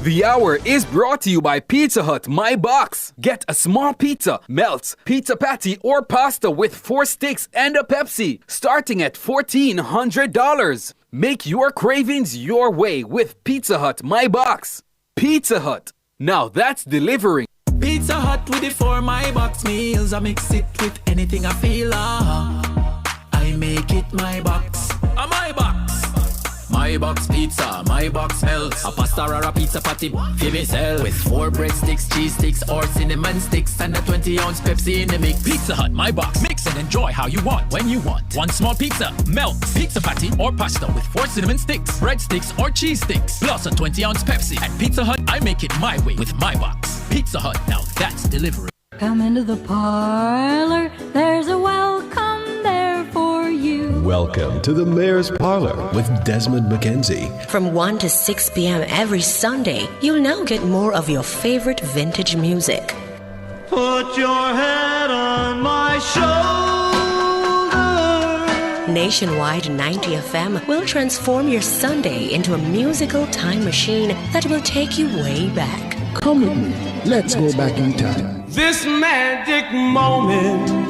The hour is brought to you by Pizza Hut My Box. Get a small pizza, melts, pizza patty, or pasta with 4 sticks and a Pepsi, starting at $1,400. Make your cravings your way with Pizza Hut My Box. Pizza Hut. Now that's delivering. Pizza Hut with the 4 My Box meals. I mix it with anything I feel. I make it my box. My box. My box pizza, my box melts. A pasta or a pizza patty, for me sell. With 4 breadsticks, cheese sticks, or cinnamon sticks, and a 20-ounce Pepsi in the mix. Pizza Hut, my box. Mix and enjoy how you want, when you want. 1 small pizza, melts, pizza patty, or pasta with 4 cinnamon sticks, breadsticks, or cheese sticks, plus a 20-ounce Pepsi. At Pizza Hut, I make it my way with my box. Pizza Hut, now that's delivery. Come into the parlor, there's a welcome there for you. Welcome to the Mayor's Parlor with Desmond McKenzie. From 1 to 6 p.m. every Sunday, you'll now get more of your favorite vintage music. Put your head on my shoulder. Nationwide 90 FM will transform your Sunday into a musical time machine that will take you way back. Come with me. Let's go back in time. This magic moment.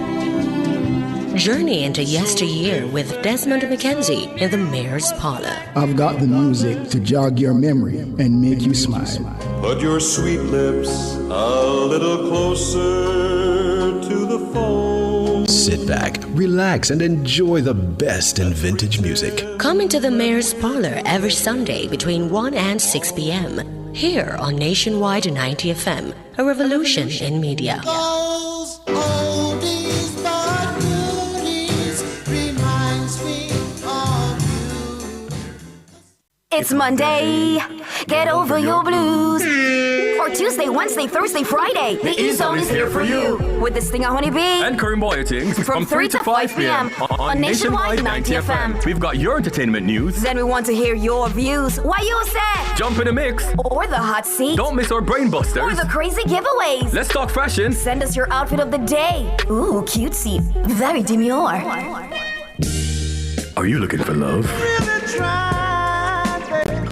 Journey into yesteryear with Desmond McKenzie in the Mayor's Parlor. I've got the music to jog your memory and make you smile. Put your sweet lips a little closer to the phone. Sit back, relax, and enjoy the best in vintage music. Come into the Mayor's Parlor every Sunday between 1 and 6 p.m. here on Nationwide 90 FM, a revolution in media. It's Monday, get over your blues. Or Tuesday, Wednesday, Thursday, Friday. The E-Zone is here for you. With this thing on Honeybee and Karim Boyatings from 3 to 5 p.m. on Nationwide 90 FM. We've got your entertainment news. Then we want to hear your views. Why you said? Jump in the mix. Or the hot seat. Don't miss our brain busters. Or the crazy giveaways. Let's talk fashion. Send us your outfit of the day. Ooh, cutesy. Very demure. Are you looking for love?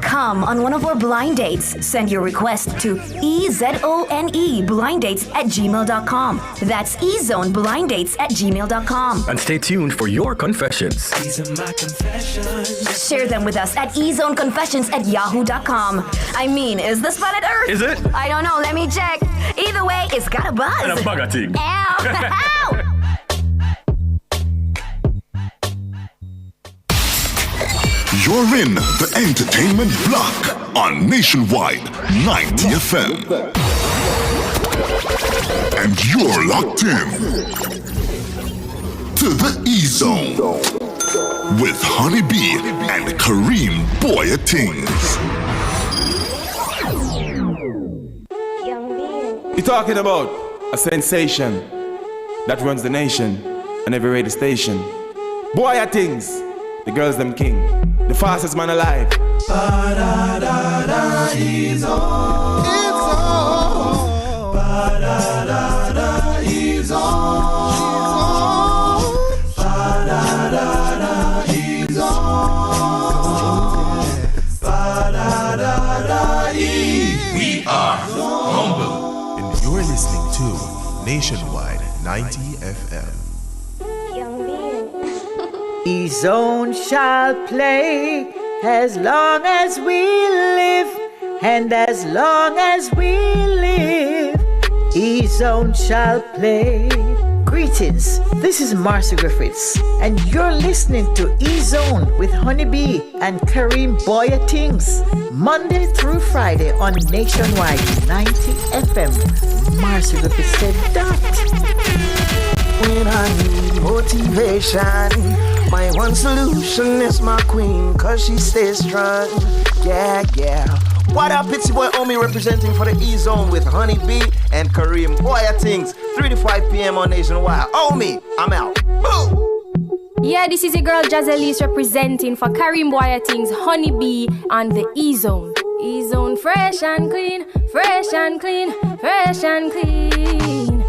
Come on one of our blind dates. Send your request to ezoneblindates@gmail.com. That's ezoneblindates@gmail.com. And stay tuned for your confessions. These are my confessions. Share them with us at ezoneconfessions@yahoo.com. I mean, is this planet Earth? Is it? I don't know. Let me check. Either way, it's got a buzz. And a bugger thing. Ow! Ow! You're in the entertainment block on Nationwide 90 FM. And you're locked in to the E-Zone with Honeybee and Karim Boyatings. You're talking about a sensation that runs the nation and every radio station. Boyatings, the girls them king. The fastest man alive. Ba-da-da-da, he's on. It's on. Ba-da-da-da, he's on. Ba-da-da-da, he's on. Ba-da-da-da, we are humble. And you're listening to Nationwide 90 FM. E-Zone shall play as long as we live, and as long as we live, E-Zone shall play. Greetings, this is Marcy Griffiths, and you're listening to E-Zone with Honeybee and Karim Boyatings, Monday through Friday on Nationwide 90 FM. Marcy Griffiths said that. when I need motivation. My one solution is my queen, cause she stays strong. Yeah, yeah. What up, it's your boy Omi representing for the E-Zone with Honeybee and Karim Boyatings, 3 to 5 p.m. on Nationwide. Omi, I'm out. Boom! Yeah, this is your girl Jazzelise representing for Karim Boyatings, Honeybee on the E-Zone. E-Zone fresh and clean, fresh and clean, fresh and clean.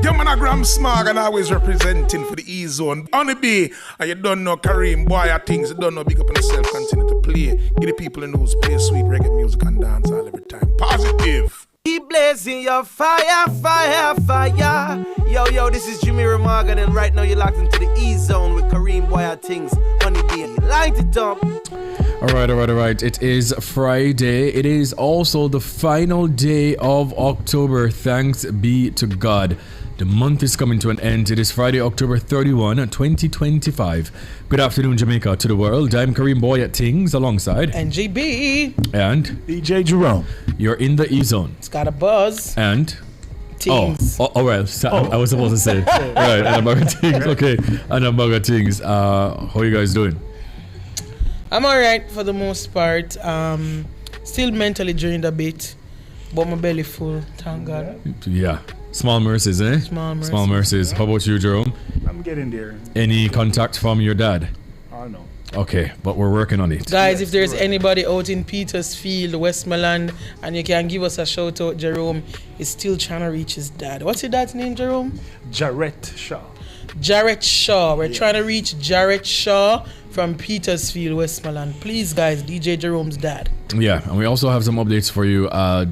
Your man a Gram Smog and always representing for the E-Zone. Honeybee, and you don't know Kareem, boy, things you don't know, big up on yourself, continue to play. Give the people in those play sweet reggae music and dance all every time. Positive. Keep blazing your fire, fire, fire. Yo, this is Jimmy Morgan, and right now you're locked into the E-Zone with Kareem Boy Things. Honeybee, light it up. All right. It is Friday. It is also the final day of October. Thanks be to God. The month is coming to an end. It is Friday, October 31, 2025. Good afternoon, Jamaica, to the world. I'm Kareem Boy at Things alongside NGB and DJ Jerome. You're in the E-Zone. It's got a buzz. And Things. I was supposed to say right. And among things. Okay. And among things. How are you guys doing? I'm alright for the most part. Still mentally drained a bit, but my belly full. Thank God. Yeah. Small mercies, eh? Small mercies. How about you, Jerome? I'm getting there. Any contact from your dad? No. Okay, but we're working on it. Guys, if there's anybody out in Petersfield, Westmoreland, and you can give us a shout out, Jerome is still trying to reach his dad. What's your dad's name, Jerome? Jarrett Shaw. Jarrett Shaw. We're trying to reach Jarrett Shaw from Petersfield, Westmoreland. Please, guys, DJ Jerome's dad. Yeah, and we also have some updates for you a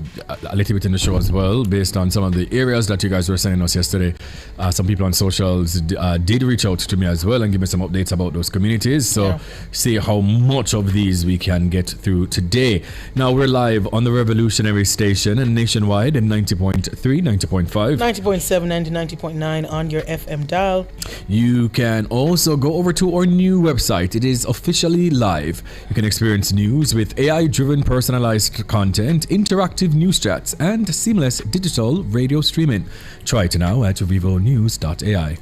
little bit in the show as well, based on some of the areas that you guys were sending us yesterday. Some people on socials did reach out to me as well and give me some updates about those communities. So see how much of these we can get through today. Now we're live on the Revolutionary Station and nationwide in 90.3, 90.5, 90.7, 90.9 on your FM dial. You can also go over to our new website. It is officially live. You can experience news with AI-driven personalized content, interactive news chats, and seamless digital radio streaming. Try it now at vivonews.ai.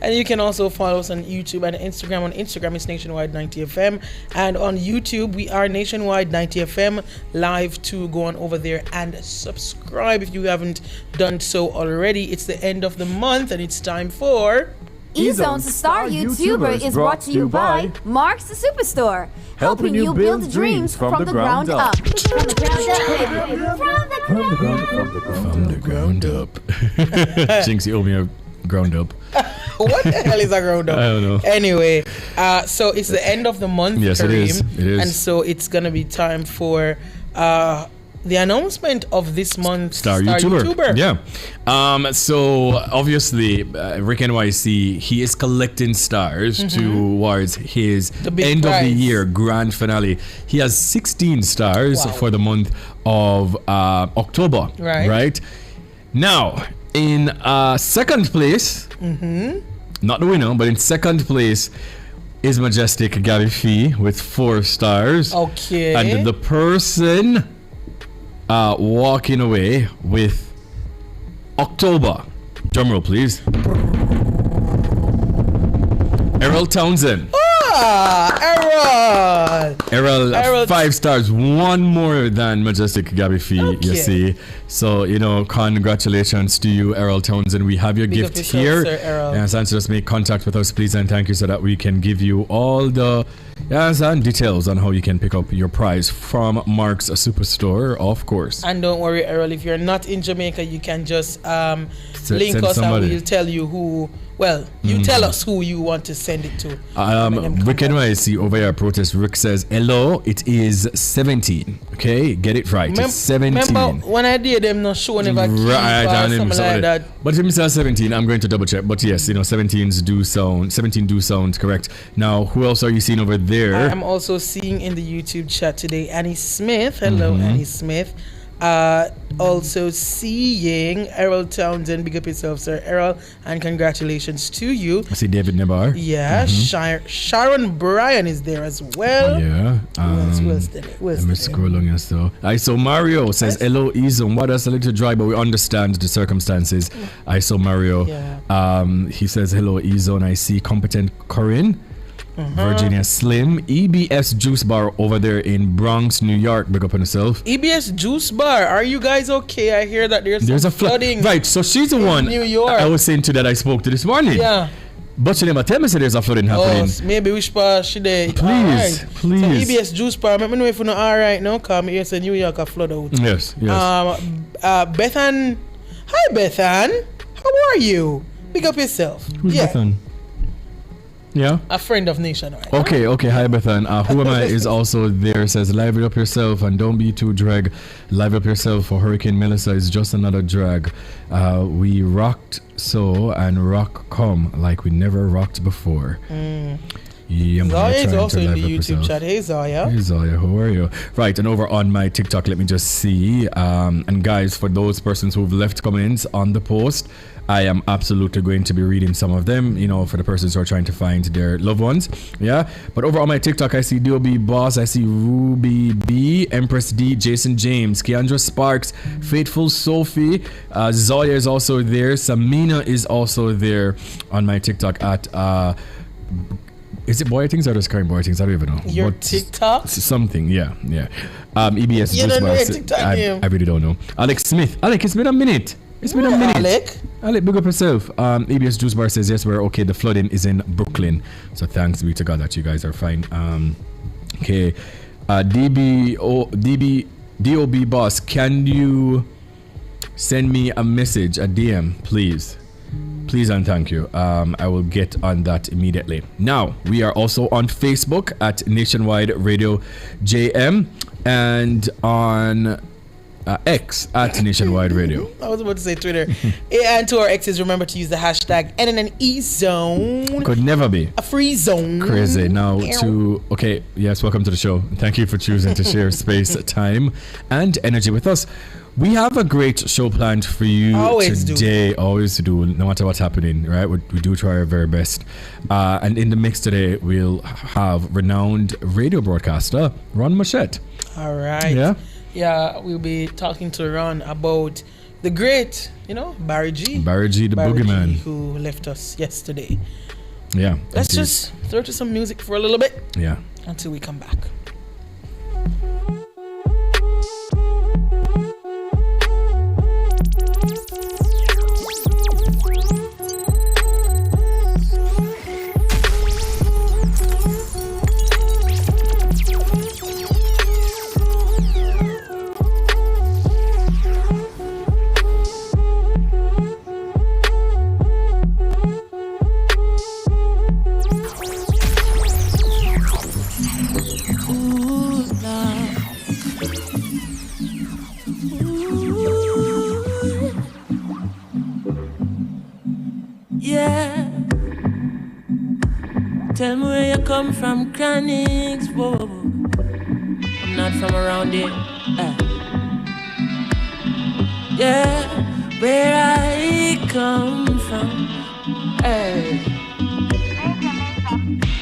And you can also follow us on YouTube and Instagram. On Instagram, it's Nationwide 90FM. And on YouTube, we are Nationwide 90FM live too. Go on over there and subscribe if you haven't done so already. It's the end of the month and it's time for... E-Zone's Star YouTuber is brought to you by Mark's the Superstore, helping you build dreams from the ground up. From the ground up. Jinx, you owe me a ground up. What the hell is a ground up? I don't know. Anyway, so it's the end of the month, yes, Kareem, it is. And so it's going to be time for... the announcement of this month's Star YouTuber. Yeah. So obviously, Rick NYC, he is collecting stars towards his end of the year grand finale. He has 16 stars for the month of October. Right. Now, in second place, not the winner, but in second place is Majestic Gabby Fee with 4 stars. Okay. And the person walking away with October. Drumroll, please. Errol Townsend. Errol 5 stars, 1 more than Majestic Gabby Fee, you see. So, congratulations to you, Errol Townsend. We have your gift here. And so just make contact with us, please, and thank you, so that we can give you all the and details on how you can pick up your prize from Mark's Superstore, of course. And don't worry, Errol, if you're not in Jamaica, you can just link us somebody. and we'll tell you who. Well, you tell us who you want to send it to. Rick NYC over here protest. Rick says, hello, it is 17. Okay, get it right. It's 17. Remember when I did them not show never keep or something like that. But if you say 17, I'm going to double check. But yes, 17 do sound correct. Now, who else are you seeing over there? I'm also seeing in the YouTube chat today Annie Smith. Hello, Annie Smith. Also seeing Errol Townsend. Big up yourself, Sir Errol, and congratulations to you. I see David Nebar. Yeah, Sharon Bryan is there as well. Yeah. Let me scroll along here. So I saw Mario says, hello, E-Zone. What is a little dry, but we understand the circumstances. I saw Mario. Yeah. He says, hello, E-Zone. I see competent Corinne. Virginia Slim, EBS Juice Bar over there in Bronx, New York. Big up on yourself. EBS Juice Bar, are you guys okay? I hear that there's a flooding. Right, so she's the one New York. I was saying to that I spoke to this morning. Yeah. But she never tell me there's a flooding happening. Maybe which bar she there? Please. So EBS Juice Bar, let me know if you're not alright now, because me say New York a flood out. Yes. Bethan. Hi Bethan. How are you? Big up yourself. Who's Bethan? Yeah? A friend of Nationwide. Okay. Hi, Bethan. Who am I is also there. Says, live it up yourself and don't be too drag. Live up yourself for Hurricane Melissa is just another drag. We rocked so and rock come like we never rocked before. Yeah, Zaya is also in the YouTube chat. Hey, Zaya. Hey, Zaya, how are you? Right, and over on my TikTok, let me just see. And guys, for those persons who've left comments on the post, I am absolutely going to be reading some of them, you know, for the persons who are trying to find their loved ones. Yeah, but over on my TikTok, I see DOB Boss, I see Ruby B, Empress D, Jason James, Keandra Sparks, Faithful Sophie, Zoya is also there, Samina is also there on my TikTok at is it Boy Things or just Karim Boy Things? I don't even know. Your TikTok? Something, yeah. EBS you don't know your TikTok name. I really don't know. Alex Smith. Alec, it's been a minute. Alec, big up yourself. EBS Juice Bar says, yes, we're okay. The flooding is in Brooklyn. So thanks be to God that you guys are fine. Okay. DOB Boss, can you send me a message, a DM, please? Please and thank you. I will get on that immediately. Now, we are also on Facebook at Nationwide Radio JM and on X at Nationwide Radio. I was about to say Twitter. And to our X's, remember to use the hashtag NNNEZone. Could never be a free zone. Crazy. Now okay, yes, welcome to the show. Thank you for choosing to share space, time, and energy with us. We have a great show planned for you today. Always do, no matter what's happening, right? We do try our very best. And in the mix today, we'll have renowned radio broadcaster Ron Machette. All right. Yeah, we'll be talking to Ron about the great, Barry G. Barry G, the boogeyman. Who left us yesterday. Yeah. Let's just throw to some music for a little bit. Yeah. Until we come back. Tell me where you come from, Chronixx. Whoa. I'm not from around here. Yeah, where I come from.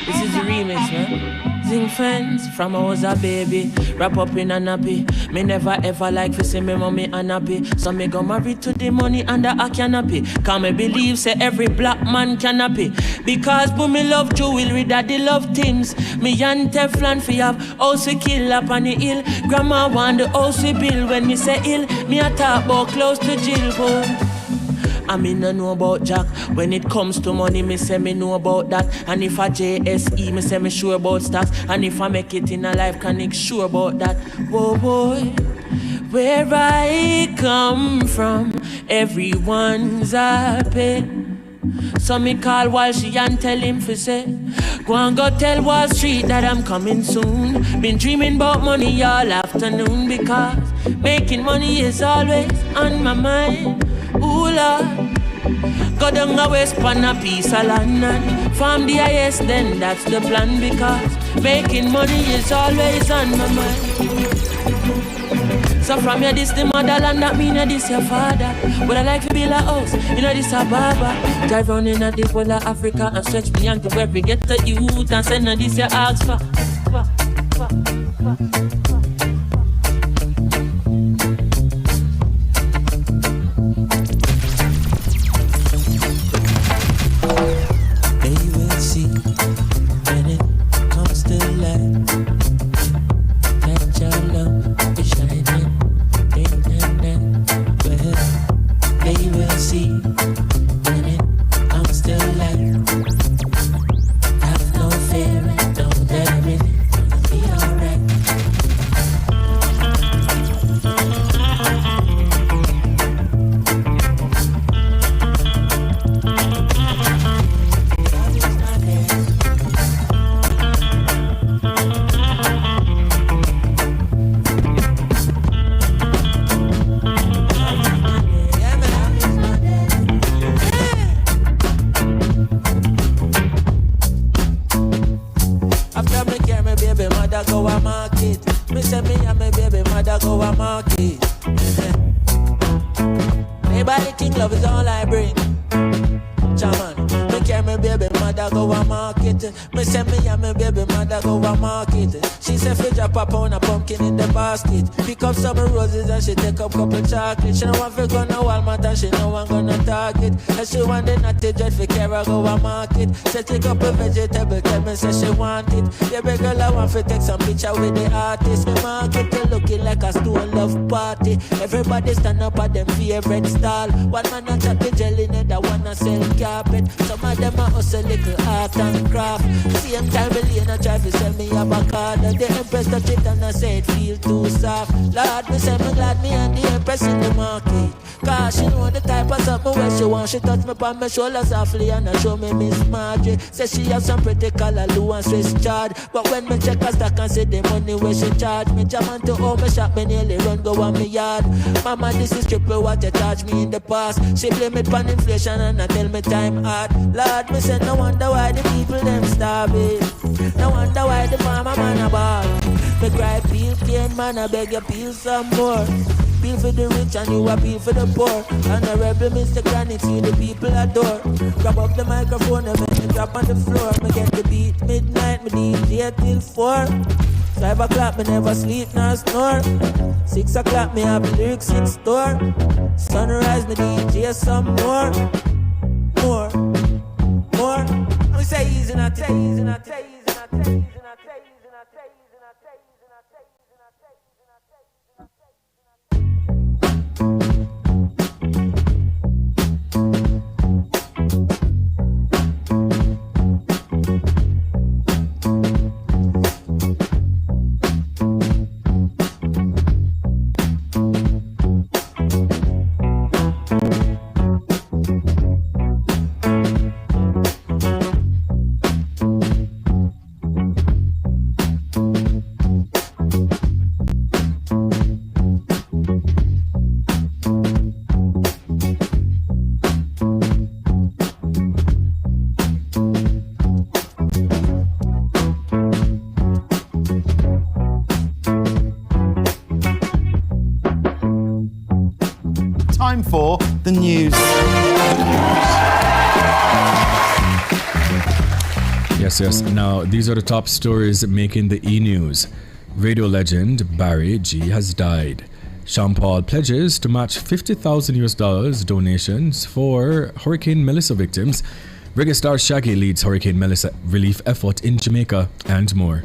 This is the remix, man. Zing fans from I was a baby. Wrap up in a nappy. Me never ever like to see me mommy unhappy. So me go married to the money under a canopy. Can me believe say every black man can happy. Because boom me love jewelry that they love things. Me and Teflon fi have also kill up on the hill. Grandma want the house we build. When me say ill, me a talk about close to jail boom. I mean I know about Jack. When it comes to money, me say me know about that. And if I JSE, me say me sure about stocks. And if I make it in a life, Chronixx sure about that. Whoa boy, where I come from, everyone's happy. So me call while she and tell him for say, go and go tell Wall Street that I'm coming soon. Been dreaming about money all afternoon. Because making money is always on my mind. Ooh Lord, go down the west pan a piece of land and farm the highest, then that's the plan. Because making money is always on my mind. So from here this the motherland, that mean this your father. But I like to build a house, this a barber. Drive round in the whole of Africa and stretch me and to where we get the youth and send this your ask for. After me carry me baby mother go a market. Me say me and me baby mother go a market. Everybody think love is all I bring. Chaman, me carry me baby mother go a market. Me say me and me baby mother go a market. She say fi drop a pound of pumpkin in the basket. Pick up some roses and she take up couple chocolate. She no want fi go no Walmart and she no want go no Target. And she want the natty dread fi carry go a market. Say take up a vegetable, tell me say she want it. The big girl I want fi take some picture with the artist. Me market they looking like a stone love party. Everybody stand up at them favorite stall. One man a chop the jelly, another one a sell carpet. Some of them a hustle little art and craft. Same time Elena try to sell me avocado. The Empress touch it and I say it feel too soft. Lord, me say me glad me and the Empress in the market. Cause she know the type of something where she want. She touch me on my shoulder softly and I show me Miss Margie. Say she have some pretty color, Lou and Swiss charge. But when me check her stack and see the money where she charge me, jam on to home, me shop, me nearly run go on me yard. Mama, this is triple what you charge me in the past. She blame it on inflation and I tell me time hard. Lord, me say no wonder why the people them starving. No wonder why the farmer man a ball. Me cry peel cane man, I beg you peel some more. Peel for the rich and you appeal for the poor. And a rebel Mr. Granite, see the people adore. Grab up the microphone and make me drop on the floor. Me get the beat midnight, me DJ till 4. 5 o'clock, me never sleep nor snore. 6 o'clock, me have lyrics in store. Sunrise, me DJ some more. More. I say easy, not say easy, not say easy, not say easy, not say easy, not say easy, not say easy, not say easy, not say easy, not say easy, not say Time for the news. Yes. Now, these are the top stories making the E-News. Radio legend Barry G has died. Sean Paul pledges to match $50,000 donations for Hurricane Melissa victims. Reggae star Shaggy leads Hurricane Melissa relief effort in Jamaica, and more.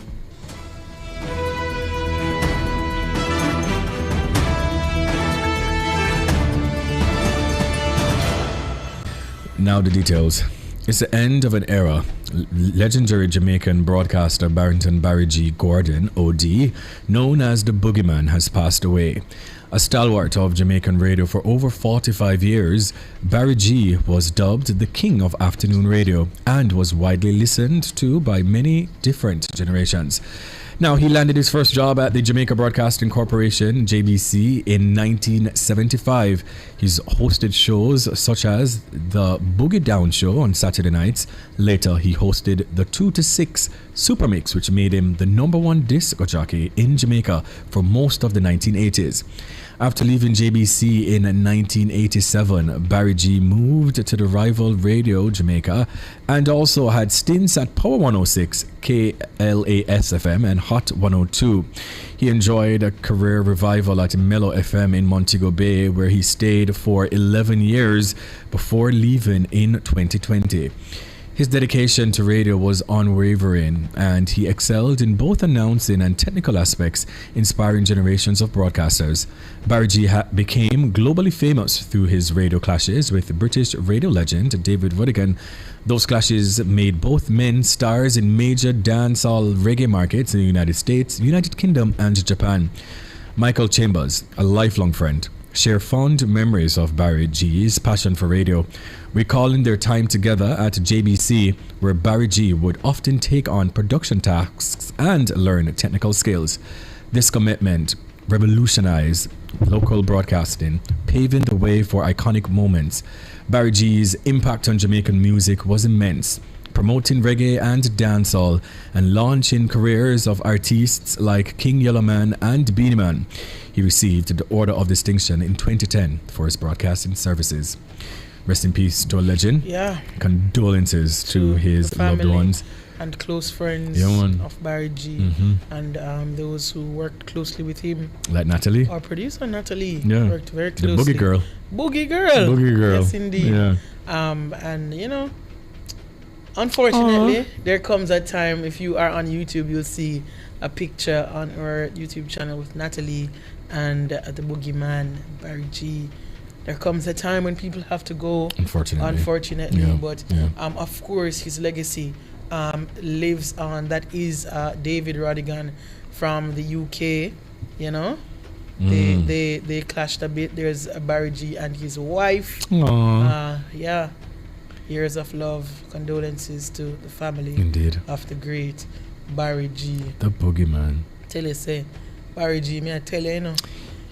Now the details. It's the end of an era. Legendary Jamaican broadcaster Barrington Barry G. Gordon, OD, known as the Boogeyman, has passed away. A stalwart of Jamaican radio for over 45 years, Barry G was dubbed the King of Afternoon Radio and was widely listened to by many different generations. Now, he landed his first job at the Jamaica Broadcasting Corporation, JBC, in 1975. He's hosted shows such as the Boogie Down Show on Saturday nights. Later, he hosted the 2 to 6 Super Mix, which made him the #1 disc jockey in Jamaica for most of the 1980s. After leaving JBC in 1987, Barry G moved to the rival Radio Jamaica and also had stints at Power 106, KLAS FM and Hot 102. He enjoyed a career revival at Mellow FM in Montego Bay, where he stayed for 11 years before leaving in 2020. His dedication to radio was unwavering, and he excelled in both announcing and technical aspects, inspiring generations of broadcasters. Barry G became globally famous through his radio clashes with British radio legend David Rodigan. Those clashes made both men stars in major dancehall reggae markets in the United States, United Kingdom, and Japan. Michael Chambers, a lifelong friend, share fond memories of Barry G's passion for radio, recalling their time together at JBC, where Barry G would often take on production tasks and learn technical skills. This commitment revolutionized local broadcasting, paving the way for iconic moments. Barry G's impact on Jamaican music was immense, promoting reggae and dancehall and launching careers of artists like King Yellowman and Beenie Man. He received the Order of Distinction in 2010 for his broadcasting services. Rest in peace to a legend. Yeah. Condolences to his loved ones. And close friends of Barry G and those who worked closely with him. Like Natalie. Our producer Natalie worked very The closely. Boogie Girl. Boogie Girl. Boogie Girl. Yes, indeed. Yeah. And you know, unfortunately, there comes a time if you are on YouTube, you'll see a picture on our YouTube channel with Natalie and the Boogeyman, Barry G. There comes a time when people have to go. Unfortunately. Yeah. But of course, his legacy lives on. That is David Rodigan from the UK. You know, they clashed a bit. There's Barry G and his wife. Yeah, years of love. Condolences to the family. Indeed. Of the great Barry G. The Boogeyman. Tell you, say Barry G. Me I tell you, you know.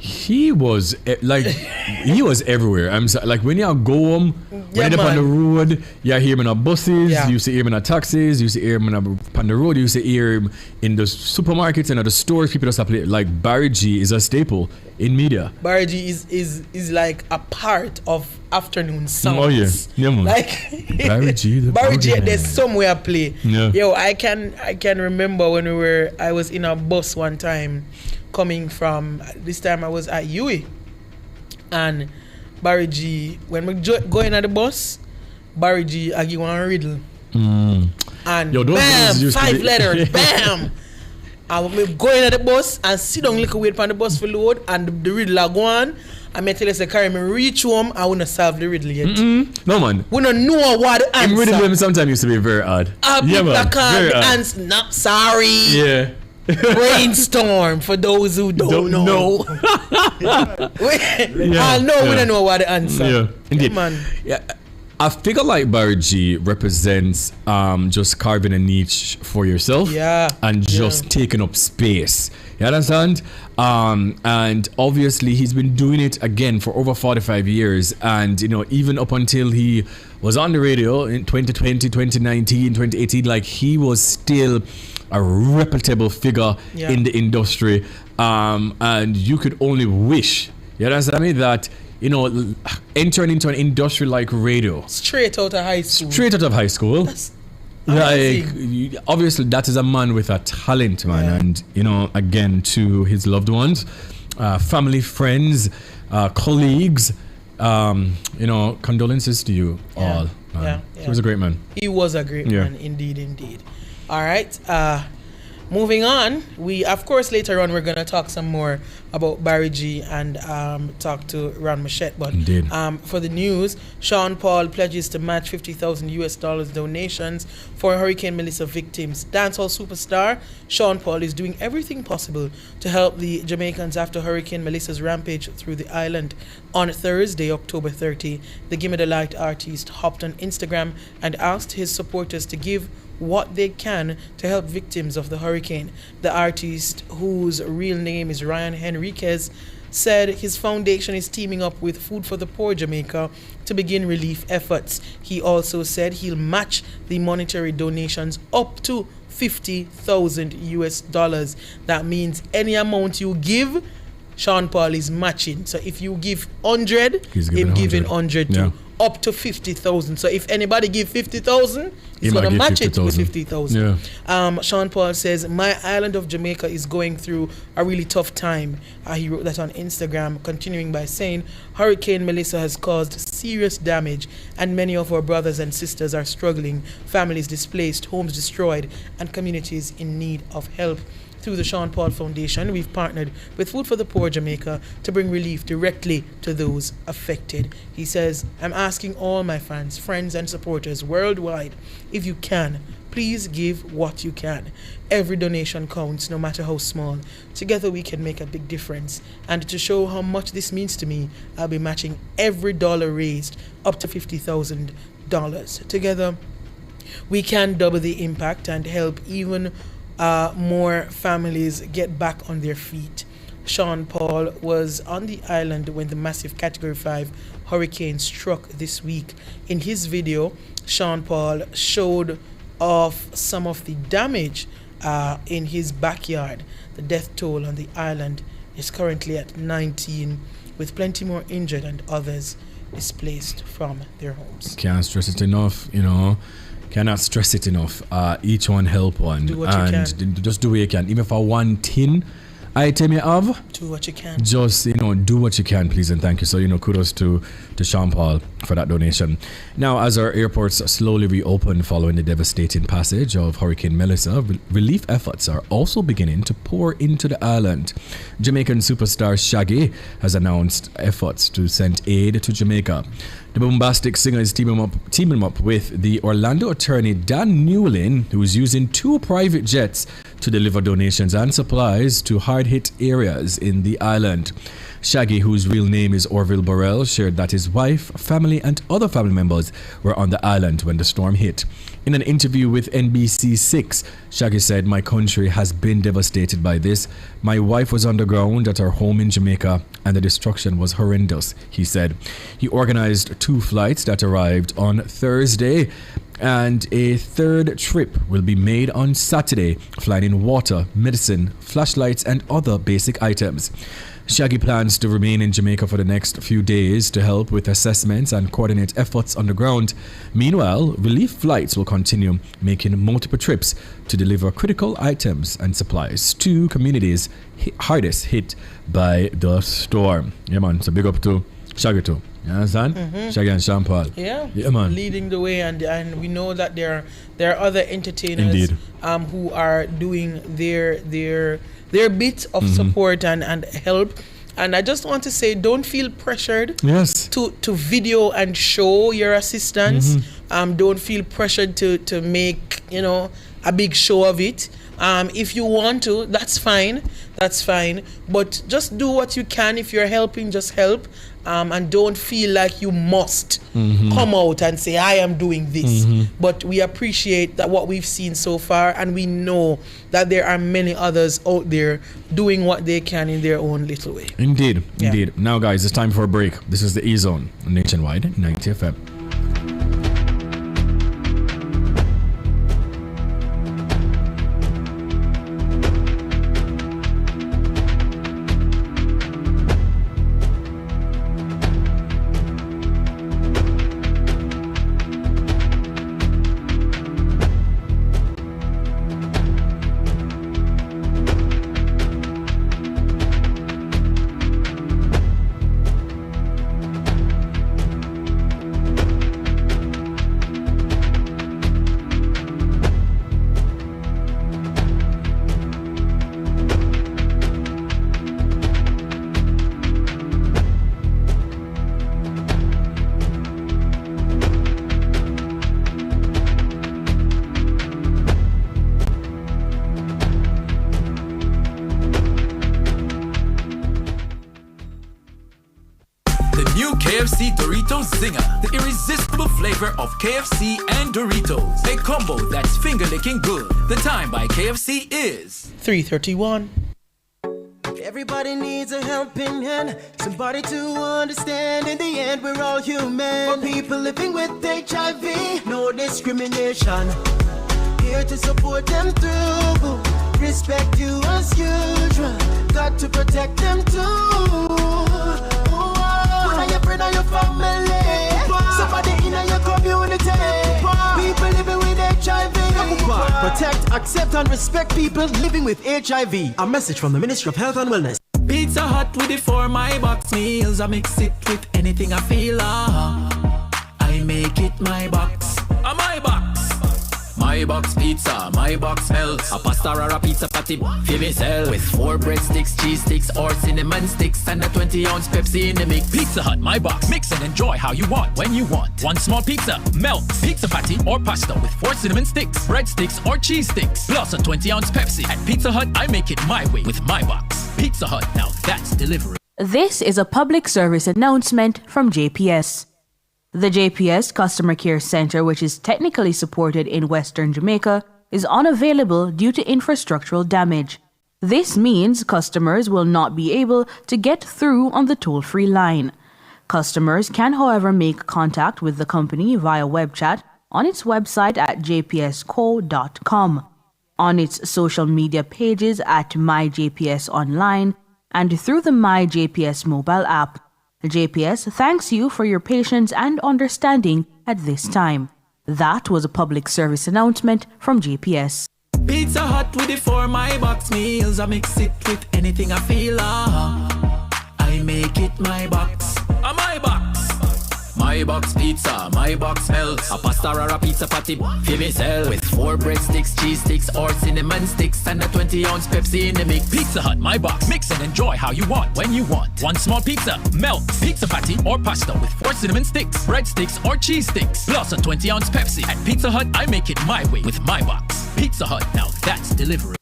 He was he was everywhere. I'm so, like when you go home, when you're on the road, you hear him in the buses, you see him in the taxis, you see him on the road, you see him in the supermarkets and at the stores. People just play. Like Barry G is a staple in media. Barry G is like a part of afternoon sounds. Oh yeah, man. Like Barry G. Barry G. There's somewhere play. Yeah. Yo, I can remember when I was in a bus one time. Coming from this time I was at UWI and Barry G, when we going at the bus, Barry G I give one riddle and bam, 5 letters, bam. And we going at the bus and sit down like wait for the bus for load and the riddle are going. I may tell us carry me reach home, I wanna solve the riddle yet. No man. We don't know what the answer. Riddle them sometimes used to be very odd. Yeah, man. Very odd. Answer, not sorry. Yeah. Brainstorm for those who don't know. We don't know what the answer. Yeah, indeed. Man. Yeah, I figure like Barry G represents just carving a niche for yourself. And just taking up space. You understand? And obviously he's been doing it again for over 45 years. And you know, even up until he was on the radio in 2020, 2019, 2018, like he was still a reputable figure in the industry, and you could only wish, you understand me, that you know, entering into an industry like radio straight out of high school. That's like obviously that is a man with a talent, man. And you know, again, to his loved ones, family, friends, colleagues, you know, condolences to you all. He was a great man. He was a great man, indeed. All right. Moving on, we of course later on we're gonna talk some more about Barry G and talk to Ron Machette. But for the news, Sean Paul pledges to match $50,000 donations for Hurricane Melissa victims. Dancehall superstar Sean Paul is doing everything possible to help the Jamaicans after Hurricane Melissa's rampage through the island. On Thursday, October 30, the Gimme the Light artist hopped on Instagram and asked his supporters to give what they can to help victims of the hurricane. The artist, whose real name is Ryan Henriquez, said his foundation is teaming up with Food for the Poor Jamaica to begin relief efforts. He also said he'll match the monetary donations up to $50,000. That means any amount you give, Sean Paul is matching. So if you give 100, he's giving 100 too. Up to 50,000. So if anybody give 50,000, he's gonna match it with 50,000. Sean Paul says, "My island of Jamaica is going through a really tough time." He wrote that on Instagram, continuing by saying, "Hurricane Melissa has caused serious damage, and many of our brothers and sisters are struggling. Families displaced, homes destroyed, and communities in need of help." Through the Sean Paul Foundation, we've partnered with Food for the Poor Jamaica to bring relief directly to those affected. He says, "I'm asking all my fans, friends, and supporters worldwide, if you can, please give what you can. Every donation counts, no matter how small. Together we can make a big difference. And to show how much this means to me, I'll be matching every dollar raised up to $50,000. Together, we can double the impact and help even more families get back on their feet." Sean Paul was on the island when the massive Category 5 hurricane struck this week. In his video, Sean Paul showed of some of the damage in his backyard. The death toll on the island is currently at 19, with plenty more injured and others displaced from their homes. Can't stress it enough, Cannot stress it enough. Each one help one. Do what you can. Just do what you can. Even for one tin item you have, do what you can. Just do what you can, please and thank you. So kudos to Sean Paul for that donation. Now, as our airports slowly reopen following the devastating passage of Hurricane Melissa, relief efforts are also beginning to pour into the island. Jamaican superstar Shaggy has announced efforts to send aid to Jamaica. The bombastic singer is teaming up with the Orlando attorney Dan Newlin, who is using 2 private jets to deliver donations and supplies to hard-hit areas in the island. Shaggy, whose real name is Orville Burrell, shared that his wife, family, and other family members were on the island when the storm hit. In an interview with NBC6, Shaggy said, "My country has been devastated by this. My wife was underground at her home in Jamaica, and the destruction was horrendous," he said. He organized 2 flights that arrived on Thursday, and a 3rd trip will be made on Saturday, flying in water, medicine, flashlights, and other basic items. Shaggy plans to remain in Jamaica for the next few days to help with assessments and coordinate efforts on the ground. Meanwhile, relief flights will continue, making multiple trips to deliver critical items and supplies to communities hardest hit by the storm. Yeah, man. So big up to Shaggy too. You understand? Mhm. Shaggy and Sean Paul. Yeah, man. Leading the way, and we know that there are other entertainers Indeed. Who are doing their bit of support and help. And I just want to say, don't feel pressured to video and show your assistance. Don't feel pressured to make a big show of it. If you want to, that's fine. But just do what you can. If you're helping, just help. And don't feel like you must come out and say, I am doing this. But we appreciate that what we've seen so far, and we know that there are many others out there doing what they can in their own little way. Indeed. Now, guys, it's time for a break. This is the E-Zone, Nationwide 90 FM. KFC Doritos Zinger, the irresistible flavor of KFC and Doritos. A combo that's finger-licking good. The time by KFC is 3:31. Everybody needs a helping hand, somebody to understand. In the end, we're all human. For people living with HIV, no discrimination. Here to support them through. Respect you as usual. Got to protect them too. Your friend or your family, somebody in your community, people living with HIV. Protect, accept and respect people living with HIV. A message from the Ministry of Health and Wellness. Pizza Hut with it for my box meals. I mix it with anything I feel. I make it my box. My box. My box pizza, my box health. A pasta or a pizza patty, feel me sell. With 4 breadsticks, cheese sticks, or cinnamon sticks, and a 20-ounce Pepsi in the mix. Pizza Hut, my box. Mix and enjoy how you want, when you want. 1 small pizza, melts, pizza patty or pasta with 4 cinnamon sticks, breadsticks or cheese sticks, plus a 20-ounce Pepsi. At Pizza Hut, I make it my way with my box. Pizza Hut, now that's delivery. This is a public service announcement from JPS. The JPS Customer Care Center, which is technically supported in Western Jamaica, is unavailable due to infrastructural damage. This means customers will not be able to get through on the toll-free line. Customers can, however, make contact with the company via web chat on its website at jpsco.com, on its social media pages at MyJPS Online, and through the MyJPS mobile app. JPS thanks you for your patience and understanding at this time. That was a public service announcement from JPS. Pizza Hut with the 4 my box meals. I mix it with anything I feel. I make it my box. My box. My box pizza, my box health. A pasta or a pizza patty, feel me sell. With 4 breadsticks, cheese sticks, or cinnamon sticks, and a 20-ounce Pepsi in the mix. Pizza Hut, my box. Mix and enjoy how you want, when you want. 1 small pizza, melt, pizza patty, or pasta with 4 cinnamon sticks, breadsticks, or cheese sticks, plus a 20-ounce Pepsi. At Pizza Hut, I make it my way with my box. Pizza Hut, now that's delivery.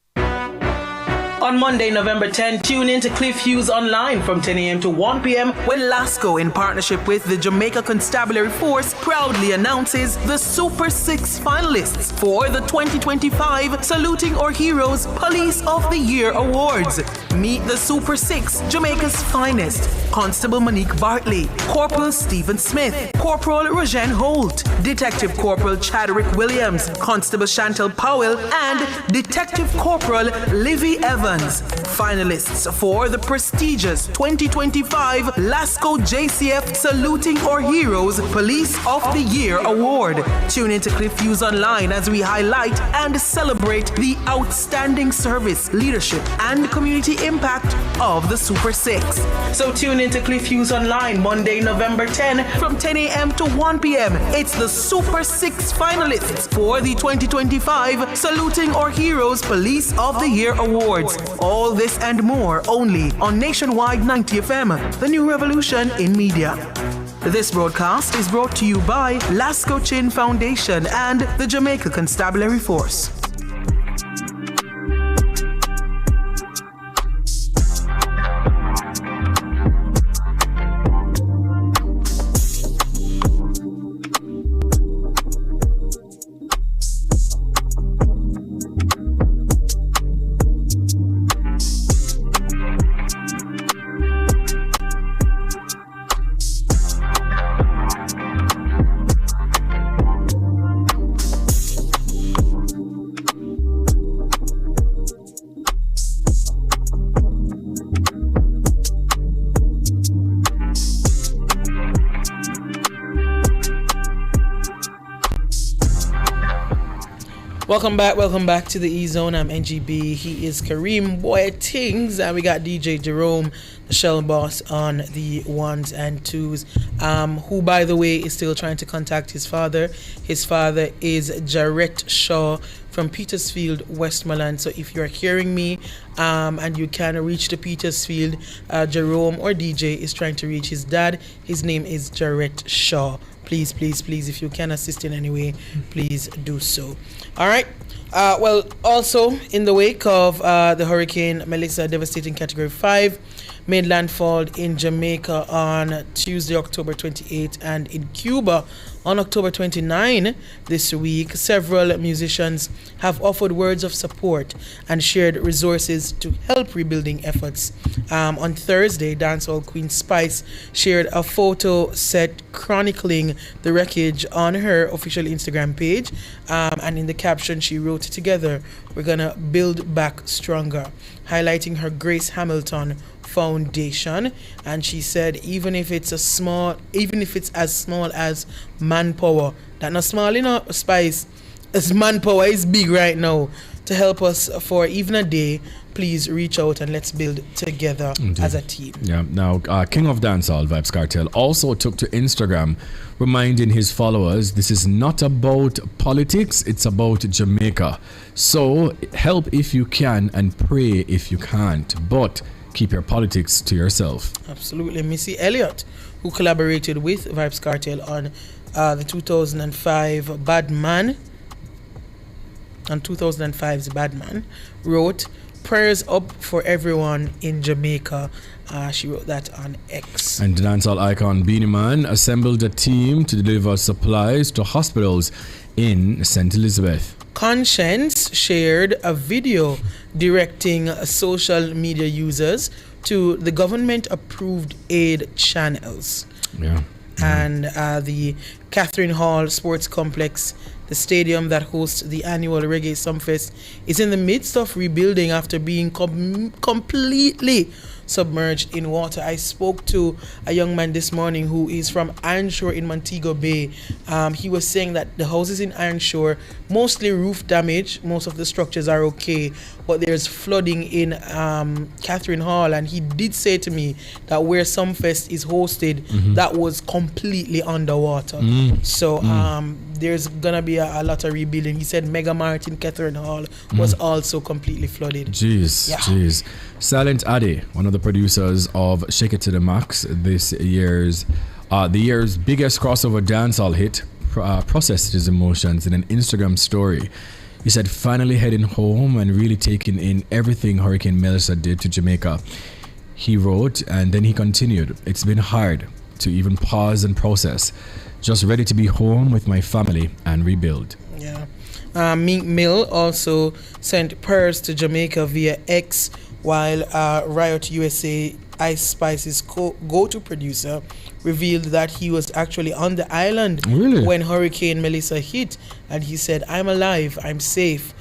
On Monday, November 10, tune in to Cliff Hughes Online from 10 a.m. to 1 p.m. when LASCO, in partnership with the Jamaica Constabulary Force, proudly announces the Super 6 finalists for the 2025 Saluting Our Heroes Police of the Year Awards. Meet the Super 6, Jamaica's finest: Constable Monique Bartley, Corporal Stephen Smith, Corporal Rojen Holt, Detective Corporal Chadwick Williams, Constable Chantel Powell, and Detective Corporal Livy Evans. Finalists for the prestigious 2025 LASCO JCF Saluting Our Heroes Police of the Year Award. Tune into Cliff Hughes Online as we highlight and celebrate the outstanding service, leadership, and community impact of the Super 6. So tune into Cliff Hughes Online Monday, November 10 from 10 a.m. to 1 p.m. It's the Super 6 finalists for the 2025 Saluting Our Heroes Police of the Year Awards. All this and more only on Nationwide 90 FM, the new revolution in media. This broadcast is brought to you by LASCO Chin Foundation and the Jamaica Constabulary Force. Welcome back to the E-Zone. I'm NGB. He is Kareem Boyatings, and we got DJ Jerome, the Shell Boss, on the 1s and 2s, who, by the way, is still trying to contact his father. His father is Jarrett Shaw from Petersfield, Westmoreland. So if you're hearing me and you can reach the Petersfield, Jerome or DJ is trying to reach his dad. His name is Jarrett Shaw. Please, if you can assist in any way, please do so. All right. Well, also in the wake of the Hurricane Melissa, devastating Category 5, made landfall in Jamaica on Tuesday, October 28, and in Cuba on October 29 this week, several musicians have offered words of support and shared resources to help rebuilding efforts. On Thursday, dancehall queen Spice shared a photo set chronicling the wreckage on her official Instagram page, and in the caption she wrote, "Together we're gonna build back stronger," highlighting her Grace Hamilton Foundation. And she said, even if it's as small as manpower, that not small enough, Spice, as manpower is big right now, to help us for even a day, please reach out and let's build together as a team. Yeah. Now, King of Dancehall, Vybz Kartel, also took to Instagram, reminding his followers this is not about politics, it's about Jamaica. So help if you can and pray if you can't, but keep your politics to yourself. Absolutely. Missy Elliott, who collaborated with Vybz Kartel on the 2005 Bad Man, on 2005's Bad Man, wrote, "Prayers up for everyone in Jamaica." She wrote that on X. And the dancehall icon Beenie Man assembled a team to deliver supplies to hospitals in St. Elizabeth. Conscience shared a video directing social media users to the government-approved aid channels. Yeah. and the Catherine Hall Sports Complex, the stadium that hosts the annual Reggae Sumfest, is in the midst of rebuilding after being completely submerged in water. I spoke to a young man this morning who is from Ironshore in Montego Bay. He was saying that the houses in Ironshore, mostly roof damage, most of the structures are okay, but there's flooding in Catherine Hall, and he did say to me that where Sumfest is hosted, that was completely underwater. So there's gonna be a lot of rebuilding. He said Mega Mart in Catherine Hall was also completely flooded. Jeez. Silent Addy, one of the producers of Shake It to the Max, this year's the year's biggest crossover dancehall hit, processed his emotions in an Instagram story. He said, finally heading home and really taking in everything Hurricane Melissa did to Jamaica. He wrote, and then he continued, it's been hard to even pause and process. Just ready to be home with my family and rebuild. Mink Mill also sent prayers to Jamaica via X, while Riot USA Ice Spice's go-to producer revealed that he was actually on the island when Hurricane Melissa hit, and he said, I'm alive, I'm safe,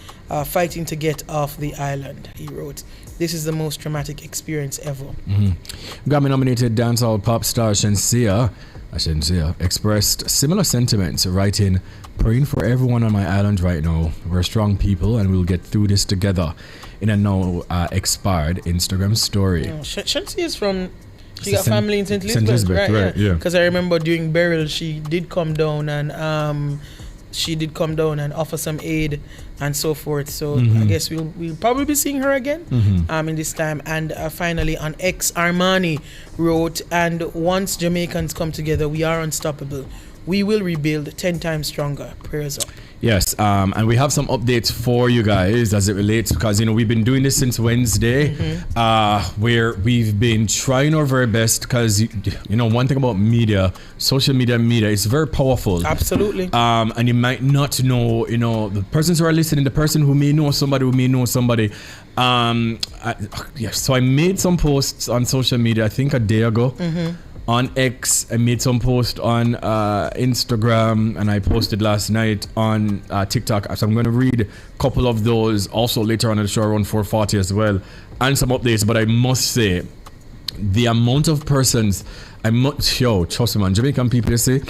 fighting to get off the island. He wrote, this is the most traumatic experience ever. Grammy-nominated dancehall pop star Shenseea expressed similar sentiments, writing, praying for everyone on my island right now. We're strong people and we'll get through this together, in a now expired Instagram story. Shenseea is from, she got family in St. Elizabeth, right? Yeah. Because I remember during burial she did come down and offer some aid and so forth. So I guess we'll probably be seeing her again in this time. And finally on X, Armani wrote, and once Jamaicans come together, we are unstoppable. We will rebuild 10 times stronger. Prayers up. Yes, and we have some updates for you guys as it relates, because we've been doing this since Wednesday, where we've been trying our very best, because one thing about media, social media, it's very powerful. Absolutely. And you might not know, the persons who are listening, the person who may know somebody. So I made some posts on social media, I think a day ago. On X, I made some post on Instagram, and I posted last night on TikTok. So I'm going to read a couple of those also later on in the show around 4:40 as well, and some updates. But I must say, the amount of persons, trust me, man, Jamaican people, you see,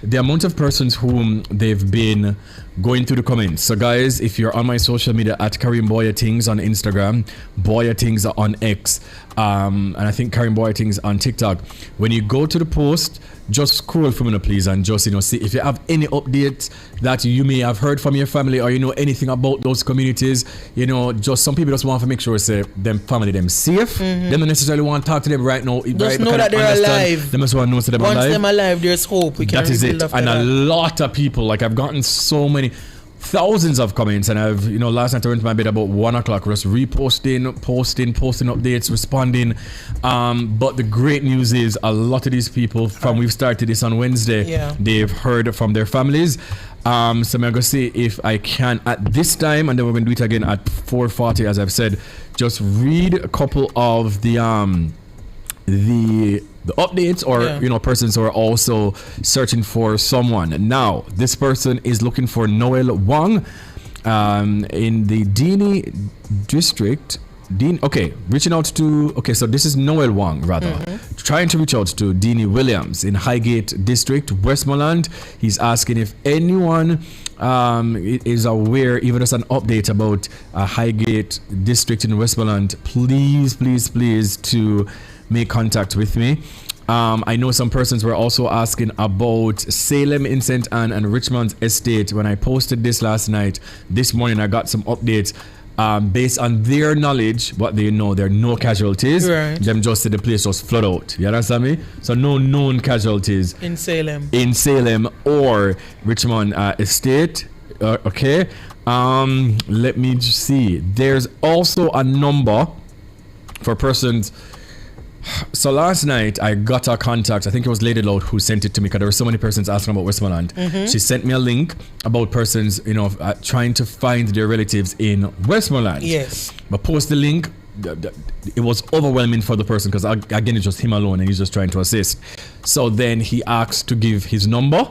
the amount of persons whom they've been going through the comments. So guys, if you're on my social media at Kareem Boya Things on Instagram, Boya Things on X, and I think Kareem Boya Things on TikTok, when you go to the post, just scroll for me, please, and just see if you have any updates that you may have heard from your family, or anything about those communities. Just some people just want to make sure say them family them safe. They don't necessarily want to talk to them right now. Just know that they're alive. They must want to know that they're alive. Once they're alive, there's hope. We can that is it. And that. A lot of people, like I've gotten so many, thousands of comments, and I've last night I went to my bed about 1 o'clock, just reposting, posting updates, responding. But the great news is a lot of these people from we've started this on Wednesday, they've heard from their families. So I'm gonna see if I can at this time, and then we're gonna do it again at 4:40, as I've said. Just read a couple of the updates, or persons who are also searching for someone. Now, this person is looking for Noel Wang in the Dini district. Reaching out to, so this is Noel Wang, rather. Trying to reach out to Dini Williams in Highgate District, Westmoreland. He's asking if anyone is aware, even as an update about Highgate District in Westmoreland, please to make contact with me. I know some persons were also asking about Salem in St. Anne and Richmond's Estate. When I posted this last night, this morning I got some updates. Based on their knowledge, what they know, there are no casualties. Right. Them just said the place just flood out. You understand me? So no known casualties in Salem or Richmond Estate. Let me just see. There's also a number for persons. So last night I got a contact, I think it was Lady Loud who sent it to me, because there were so many persons asking about Westmoreland. She sent me a link about persons trying to find their relatives in Westmoreland. Yes. But post the link, it was overwhelming for the person because again it's just him alone and he's just trying to assist. So then he asked to give his number,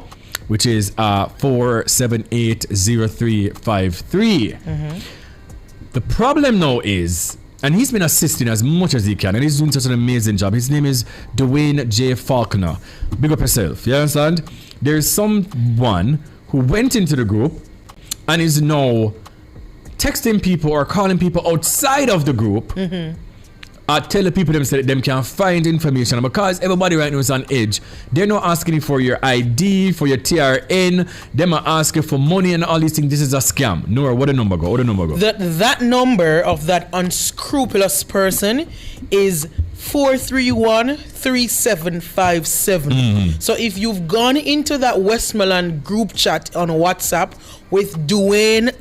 which is 4780353. The problem now is, and he's been assisting as much as he can, and he's doing such an amazing job. His name is Dwayne J. Faulkner. Big up yourself, you understand? There's someone who went into the group and is now texting people or calling people outside of the group, telling people themselves them can find information. Because everybody right now is on edge, they're not asking you for your ID, for your TRN. Them are asking for money and all these things. This is a scam. Nora, what the number go? That number of that unscrupulous person is 431-3757. So if you've gone into that Westmoreland group chat on WhatsApp with Dwayne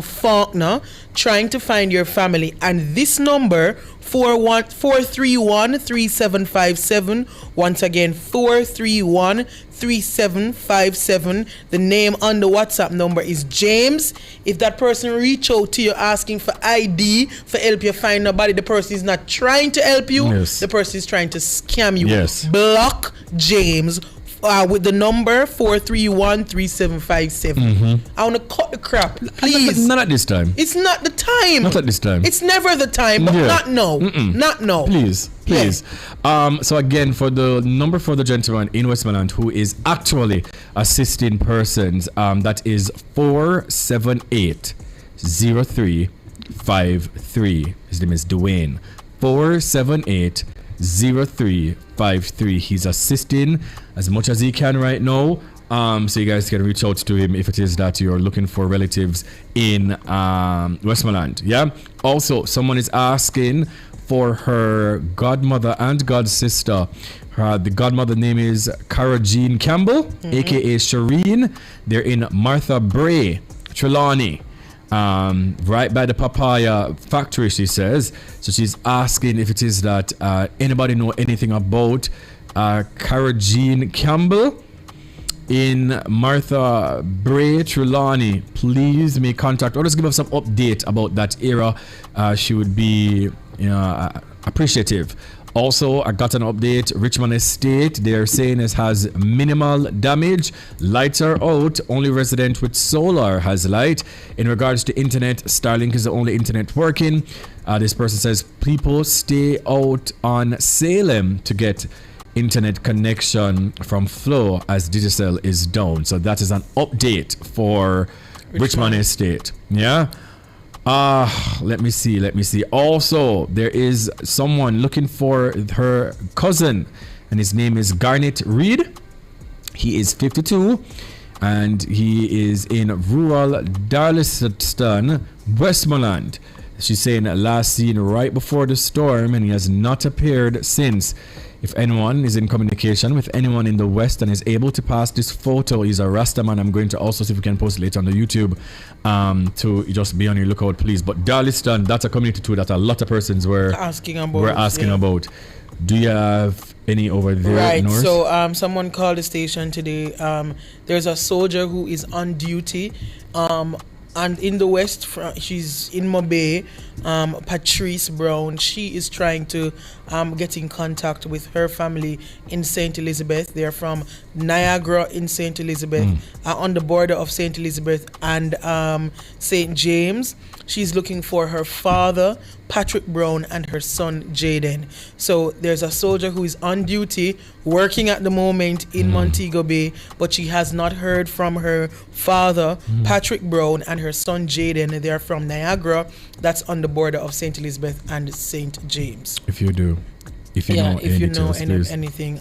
Faulkner trying to find your family, and this number 431-3757, once again 431-3757, the name on the WhatsApp number is James. If that person reach out to you asking for ID for help you find nobody, the person is not trying to help you. The person is trying to scam you. Block James with the number 431-3757. I want to cut the crap, please. Not at this time. It's not the time. Not at this time. It's never the time, but not now. Not now. Please. So again, for the number for the gentleman in Westmoreland who is actually assisting persons, that is 478-0353. His name is Dwayne. 478-0353. He's assisting as much as he can right now. So you guys can reach out to him if it is that you're looking for relatives in Westmoreland. Yeah. Also, someone is asking for her godmother and god sister. The godmother name is Cara Jean Campbell, aka Shireen. They're in Martha Bray, Trelawney. Right by the papaya factory, she says. So she's asking if it is that anybody know anything about Cara Jean Campbell in Martha Bray, Trelawney. Please make contact or just give us some update about that era. She would be appreciative. Also, I got an update. Richmond Estate, they're saying it has minimal damage. Lights are out. Only resident with solar has light. In regards to internet, Starlink is the only internet working. This person says people stay out on Salem to get internet connection from Flow as Digicel is down. So that is an update for Richmond Estate. Yeah. Let me see. Also, there is someone looking for her cousin, and his name is Garnet Reed. He is 52, and he is in rural Darlaston, Westmoreland. She's saying last seen right before the storm, and he has not appeared since. If anyone is in communication with anyone in the West and is able to pass this photo, he's a Rastaman. I'm going to also see if we can post it later on the YouTube to just be on your lookout, please. But Darlaston, that's a community too that a lot of persons were asking about. Do you have any over there? Right. North? So someone called the station today. There's a soldier who is on duty. And in the West, she's in Mobay, Patrice Brown. She is trying to get in contact with her family in St. Elizabeth. They're from Niagara in St. Elizabeth, on the border of St. Elizabeth and St. James. She's looking for her father, Patrick Brown, and her son, Jaden. So there's a soldier who is on duty, working at the moment in Montego Bay, but she has not heard from her father, Patrick Brown, and her son, Jaden. They're from Niagara. That's on the border of St. Elizabeth and St. James. If you know anything.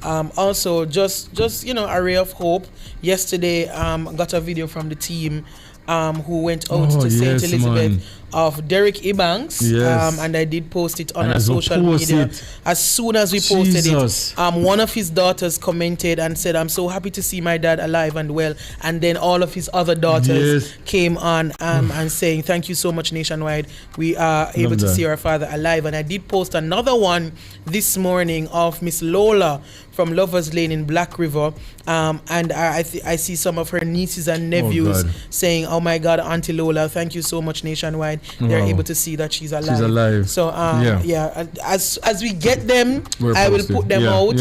Also, just a ray of hope. Yesterday, got a video from the team who went out to St. Elizabeth of Derek Ebanks, and I did post it on our social media. As soon as we posted it, one of his daughters commented and said, "I'm so happy to see my dad alive and well." And then all of his other daughters came on and saying, "Thank you so much, Nationwide. We are able to see our father alive." And I did post another one this morning of Miss Lola from Lovers Lane in Black River, and I see some of her nieces and nephews saying, "Oh my God, Auntie Lola, thank you so much, Nationwide. online, they're able to see that she's alive. She's alive. So as we get them, I will put them out.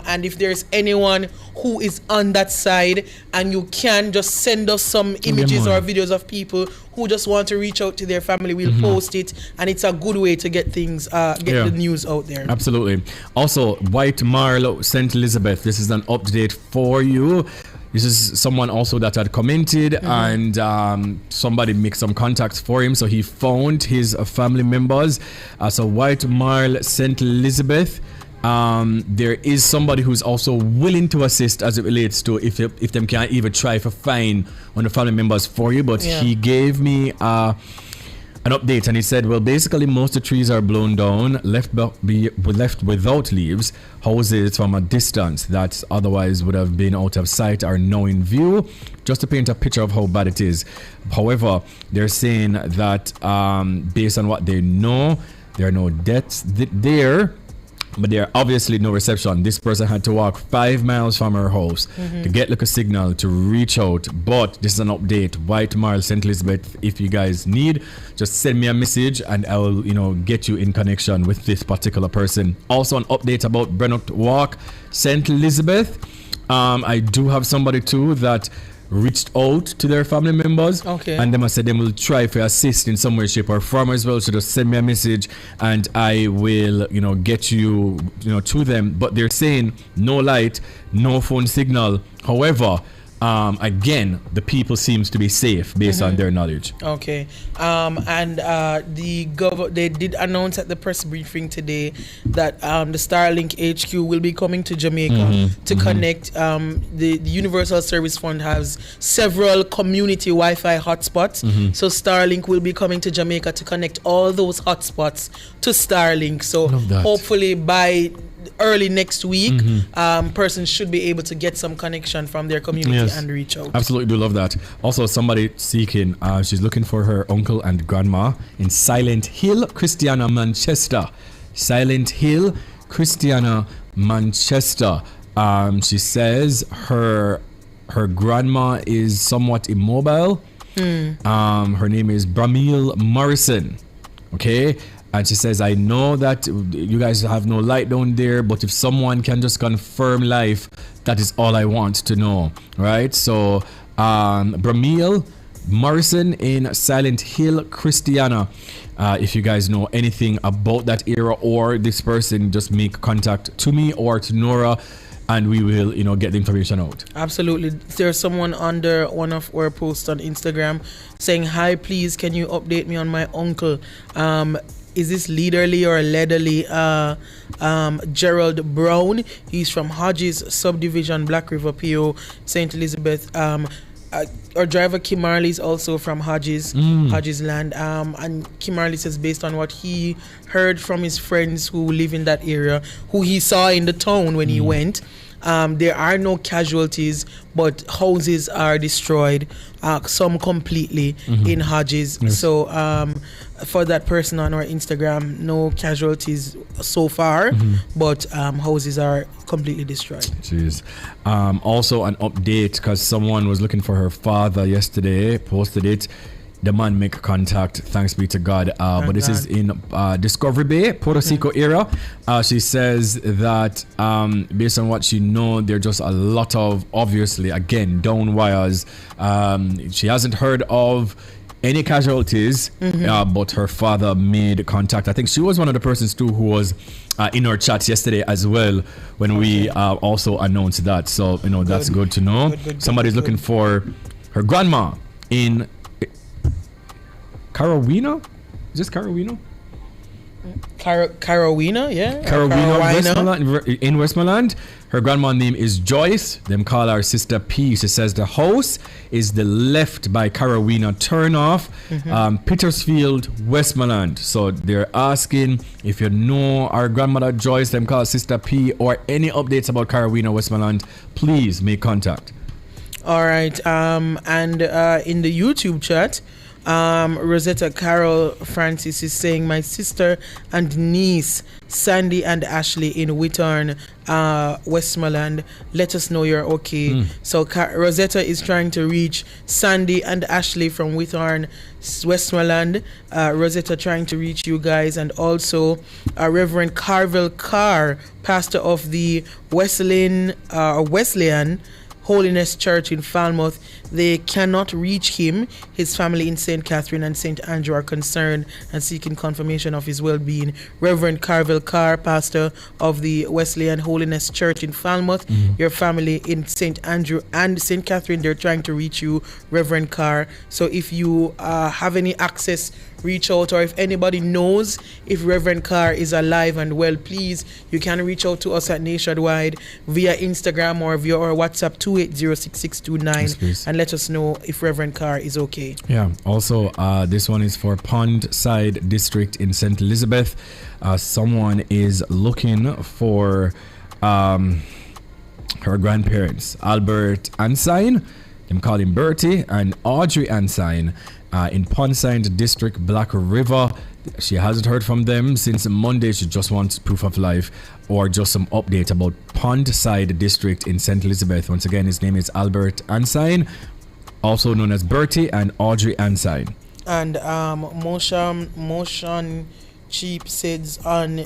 And if there's anyone who is on that side, and you can just send us some images or videos of people who just want to reach out to their family, we'll post it, and it's a good way to get things, the news out there. Absolutely. Also, White Marl, St. Elizabeth, this is an update for you. This is someone also that had commented, and somebody make some contacts for him, so he found his family members. So White Marl, St. Elizabeth, there is somebody who's also willing to assist as it relates to if them can't even try to find one of the family members for you, but he gave me an update, and he said, well, basically most of the trees are blown down, left without leaves. Houses from a distance that otherwise would have been out of sight are now in view, just to paint a picture of how bad it is. However, they're saying that based on what they know, there are no deaths there, but there are obviously no reception. This person had to walk 5 miles from her house to get like a signal to reach out. But this is an update. White Marl, St. Elizabeth, if you guys need, just send me a message and I will, get you in connection with this particular person. Also an update about Brennockt Walk, St. Elizabeth. I do have somebody too that reached out to their family members, and them I said they will try to assist in some way, shape or form as well. So just send me a message and I will get you to them. But they're saying no light, no phone signal. However, again, the people seems to be safe based on their knowledge. And they did announce at the press briefing today that the Starlink HQ will be coming to Jamaica to connect. The Universal Service Fund has several community Wi-Fi hotspots, so Starlink will be coming to Jamaica to connect all those hotspots to Starlink. So hopefully by early next week, persons should be able to get some connection from their community and reach out. Absolutely do love that. Also, somebody seeking, she's looking for her uncle and grandma in Silent Hill, Christiana, Manchester. Silent Hill, Christiana, Manchester. She says her grandma is somewhat immobile. Her name is Bramil Morrison. Okay. And she says, I know that you guys have no light down there, but if someone can just confirm life, that is all I want to know. Right? So, Bramil Morrison in Silent Hill, Christiana. If you guys know anything about that era or this person, just make contact to me or to Nora, and we will, get the information out. Absolutely. There's someone under one of our posts on Instagram saying, hi, please, can you update me on my uncle? Is this Leaderly or Leatherly? Gerald Brown. He's from Hodges Subdivision, Black River, PO, St. Elizabeth. Our driver Kim Marley is also from Hodges land. And Kim Marley says, based on what he heard from his friends who live in that area, who he saw in the town when he went, there are no casualties, but houses are destroyed, some completely in Hodges. So for that person on our Instagram, no casualties so far, but houses are completely destroyed. Jeez. Also an update, because someone was looking for her father yesterday, posted it. The man make contact, thanks be to God. But this is in Discovery Bay, Puerto Rico area. She says that based on what she know, there are just a lot of, obviously, again, down wires. She hasn't heard of any casualties, but her father made contact. I think she was one of the persons too who was in our chat yesterday as well when we also announced that. So, that's good to know. Somebody's looking for her grandma in Carowena? Is this Carowena? Carowena, yeah. Carowena, in Westmoreland. Her grandma's name is Joyce. Them call her Sister P. She says the house is the left by Carowena turnoff, Petersfield, Westmoreland. So they're asking if you know our grandmother Joyce, them call Sister P, or any updates about Carowena, Westmoreland, please make contact. All right. And in the YouTube chat, Rosetta Carol Francis is saying, my sister and niece Sandy and Ashley in Whithorn, Westmoreland, let us know you're okay. So Rosetta is trying to reach Sandy and Ashley from Whithorn, Westmoreland. Rosetta trying to reach you guys, and also Reverend Carvel Carr, pastor of the Wesleyan Holiness Church in Falmouth. They cannot reach him. His family in St. Catherine and St. Andrew are concerned and seeking confirmation of his well-being. Reverend Carvel Carr, pastor of the Wesleyan Holiness Church in Falmouth. Your family in St. Andrew and St. Catherine, they're trying to reach you, Reverend Carr. So if you have any access, reach out, or if anybody knows if Reverend Carr is alive and well, please, you can reach out to us at Nationwide via Instagram or via our WhatsApp 2806629 and let us know if Reverend Carr is okay. Yeah. Also, this one is for Pond Side District in St. Elizabeth. Someone is looking for her grandparents, Albert Ansine, them call him Bertie, and Audrey Ansine in Pondside District, Black River. She hasn't heard from them since Monday. She just wants proof of life or just some update about Pondside District in St. Elizabeth. Once again, his name is Albert Ansine, also known as Bertie, and Audrey Ansine. And Motion Cheap says on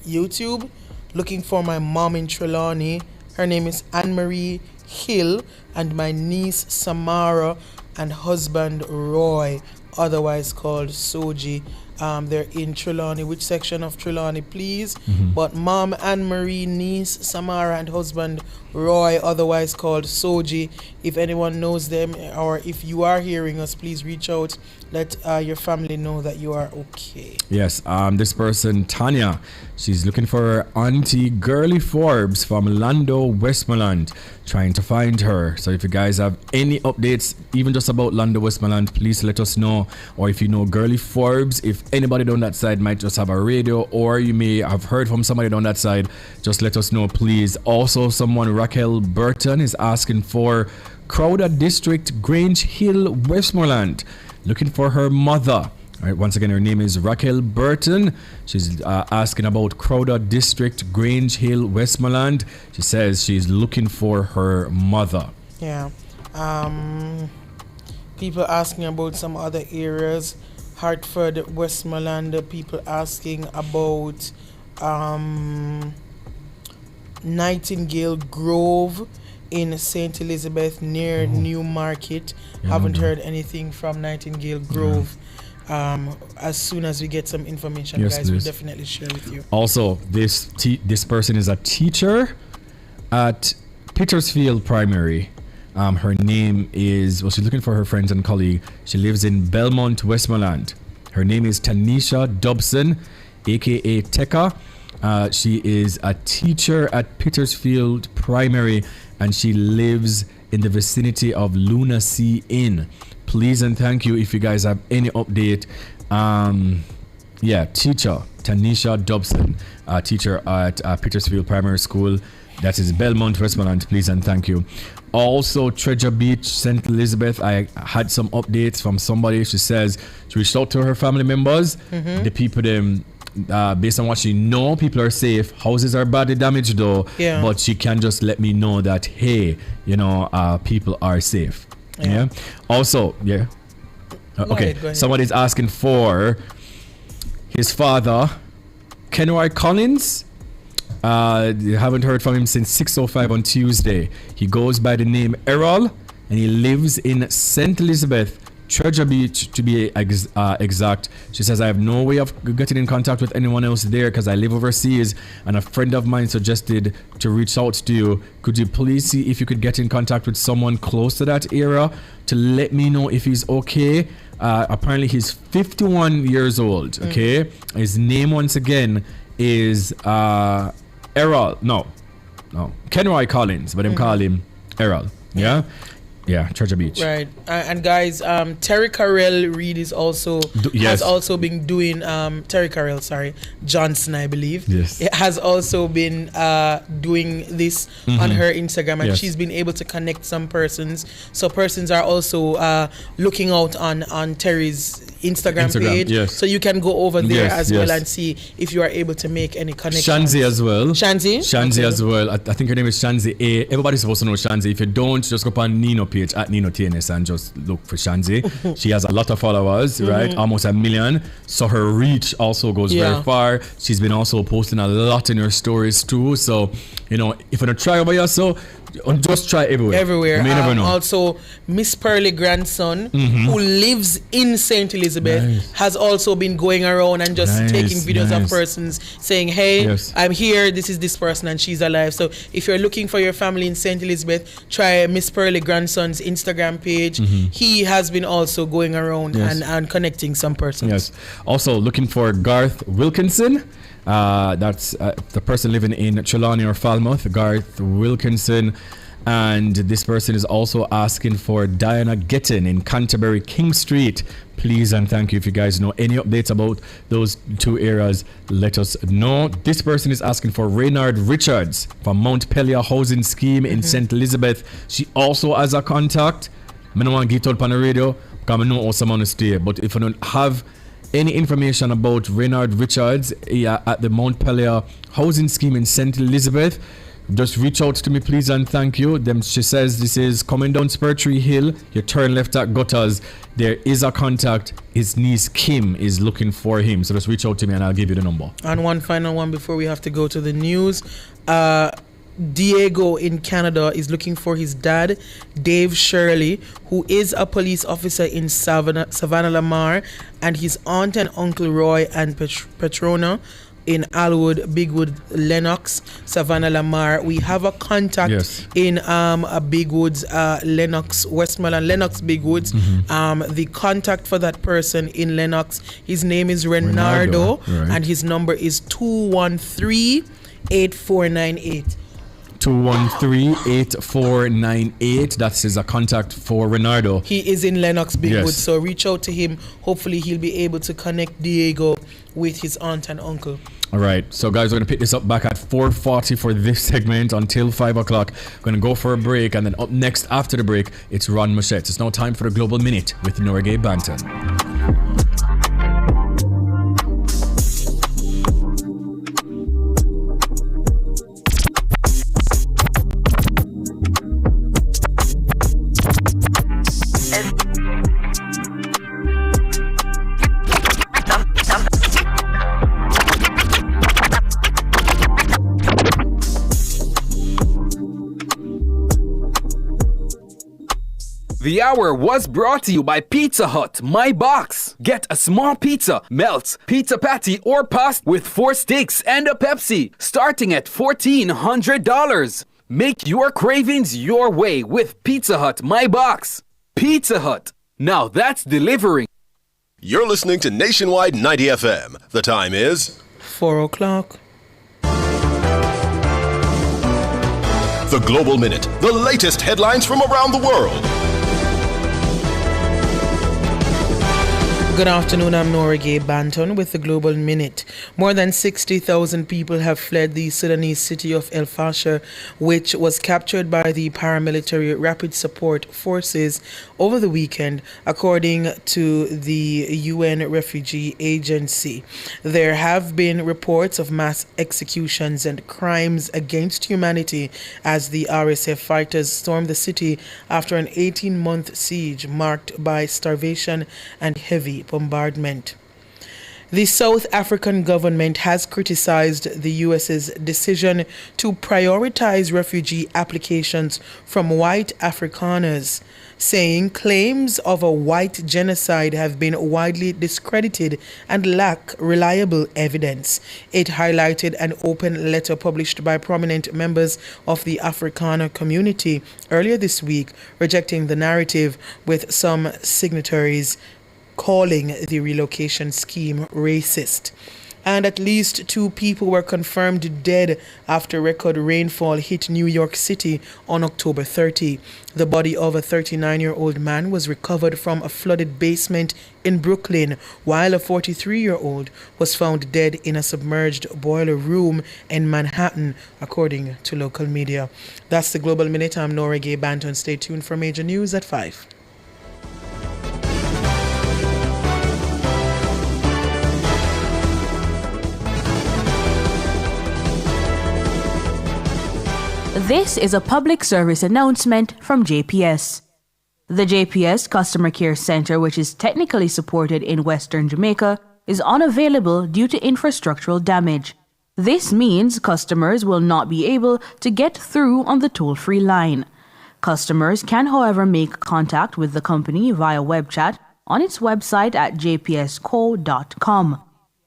YouTube, looking for my mom in Trelawney. Her name is Anne-Marie Hill, and my niece Samara and husband Roy, otherwise called Soji. They're in Trelawney. Which section of Trelawney, please? But mom Anne-Marie, niece Samara, and husband Roy, otherwise called Soji. If anyone knows them, or if you are hearing us, please reach out. Let your family know that you are okay. Yes, this person, Tanya, she's looking for her auntie Girly Forbes from Lando, Westmoreland, trying to find her. So if you guys have any updates, even just about Lando, Westmoreland, please let us know. Or if you know Girly Forbes, if anybody down that side might just have a radio, or you may have heard from somebody down that side, just let us know, please. Also, someone, Raquel Burton, is asking for Crowder District, Grange Hill, Westmoreland, looking for her mother. All right, once again, her name is Raquel Burton. She's asking about Crowder District, Grange Hill, Westmoreland. She says she's looking for her mother. Yeah. People asking about some other areas. Hartford, Westmoreland. People asking about Nightingale Grove in St. Elizabeth near Newmarket. Haven't heard anything from Nightingale Grove. As soon as we get some information, Yes, guys, please. we'll definitely share with you. Also, this person is a teacher at Petersfield Primary. Her name is, well, she's looking for her friends and colleague. She lives in Belmont, Westmoreland. Her name is Tanisha Dobson, aka Teka. She is a teacher at Petersfield Primary, and she lives in the vicinity of Luna Sea Inn. Please and thank you if you guys have any update. Teacher Tanisha Dobson, teacher at Petersfield Primary School. That is Belmont, Westmoreland. Please and thank you. Also, Treasure Beach, St. Elizabeth. I had some updates from somebody. She says she reached out to her family members. The people them. Based on what she know, people are safe. Houses are badly damaged though. Yeah. But she can just let me know that, hey, people are safe. Yeah. Also, yeah. Okay. Go ahead. Somebody's asking for his father, Kenroy Collins. You haven't heard from him since 6:05 on Tuesday. He goes by the name Errol, and he lives in St. Elizabeth, Treasure Beach to be exact. She says, I have no way of getting in contact with anyone else there because I live overseas, and a friend of mine suggested to reach out to you. Could you please see if you could get in contact with someone close to that area to let me know if he's okay? Apparently he's 51 years old. Okay. His name once again is Errol. No, Kenroy Collins, but I'm call him Errol. Yeah. Yeah, Treasure Beach. Right. And guys, Terry Carell Reed is also has also been doing Terry Carell, Johnson, I believe. Yes. Has also been doing this on her Instagram, and Yes. she's been able to connect some persons. So persons are also looking out on Terry's Instagram page. Yes. So you can go over there Yes, as well yes. and see if you are able to make any connections. Shanzi as well. Shanzi okay. As well. I think her name is Shanzi A. Everybody's supposed to know Shanzi. If you don't, just go on Nino page at Nino TNS and just look for Shanzi. She has a lot of followers, right? Almost 1 million. So her reach also goes very far. She's been also posting a lot in her stories too. So, if you don't try over yourself, just try everywhere. You may never know. Also, Miss Pearly grandson, who lives in St. Elizabeth, has also been going around and just taking videos of persons saying, hey, I'm here, this is this person, and she's alive. So if you're looking for your family in St. Elizabeth, try Miss Pearly grandson's Instagram page. He has been also going around and connecting some persons. Yes. Also, looking for Garth Wilkinson. That's the person living in Trelawney or Falmouth, Garth Wilkinson. And this person is also asking for Diana Gittin in Canterbury King Street. Please and thank you. If you guys know any updates about those two areas, let us know. This person is asking for Reynard Richards from Mount Pelion Housing Scheme in St. Elizabeth. She also has a contact. I don't want to get out on the radio because I know how someone is stay. But if you don't have any information about Reynard Richards at the Mount Pelion Housing Scheme in St. Elizabeth, just reach out to me, please, and thank you. Then she says this is coming down Spur Tree Hill. You turn left at Gutters. There is a contact. His niece Kim is looking for him. So just reach out to me and I'll give you the number. And one final one before we have to go to the news. Diego in Canada is looking for his dad, Dave Shirley, who is a police officer in Savannah Lamar, and his aunt and uncle Roy and Petrona in Alwood, Bigwood, Lennox, Savannah Lamar. We have a contact in Bigwoods, Lennox, Westmoreland, Lennox, Bigwoods. The contact for that person in Lennox, his name is Renardo. And his number is 213-8498. 213-8498. That is a contact for Renardo. He is in Lennox Bigwood, so reach out to him. Hopefully he'll be able to connect Diego with his aunt and uncle. All right, so guys, we're going to pick this up back at 4:40 for this segment until 5 o'clock. We're going to go for a break, and then up next after the break, it's Ron Machette. It's now time for the Global Minute with Norgay Banton. The hour was brought to you by Pizza Hut, My Box. Get a small pizza, melts, pizza patty, or pasta with 4 steaks and a Pepsi, starting at $1,400. Make your cravings your way with Pizza Hut, My Box. Pizza Hut. Now that's delivering. You're listening to Nationwide 90 FM. The time is 4 o'clock. The Global Minute, the latest headlines from around the world. Good afternoon, I'm Norgay Banton with the Global Minute. More than 60,000 people have fled the Sudanese city of El Fasher, which was captured by the paramilitary Rapid Support Forces over the weekend, according to the UN Refugee Agency. There have been reports of mass executions and crimes against humanity as the RSF fighters stormed the city after an 18-month siege marked by starvation and heavy bombardment. The South African government has criticized the US's decision to prioritize refugee applications from white Afrikaners, saying claims of a white genocide have been widely discredited and lack reliable evidence. It highlighted an open letter published by prominent members of the Afrikaner community earlier this week, rejecting the narrative, with some signatories calling the relocation scheme racist. And at least 2 people were confirmed dead after record rainfall hit New York City on October 30. The body of a 39-year-old man was recovered from a flooded basement in Brooklyn, while a 43-year-old was found dead in a submerged boiler room in Manhattan, according to local media. That's the Global Minute. I'm Nora Gay Banton. Stay tuned for major news at 5. This is a public service announcement from JPS. The JPS Customer Care Center, which is technically supported in Western Jamaica, is unavailable due to infrastructural damage. This means customers will not be able to get through on the toll-free line. Customers can, however, make contact with the company via web chat on its website at jpsco.com,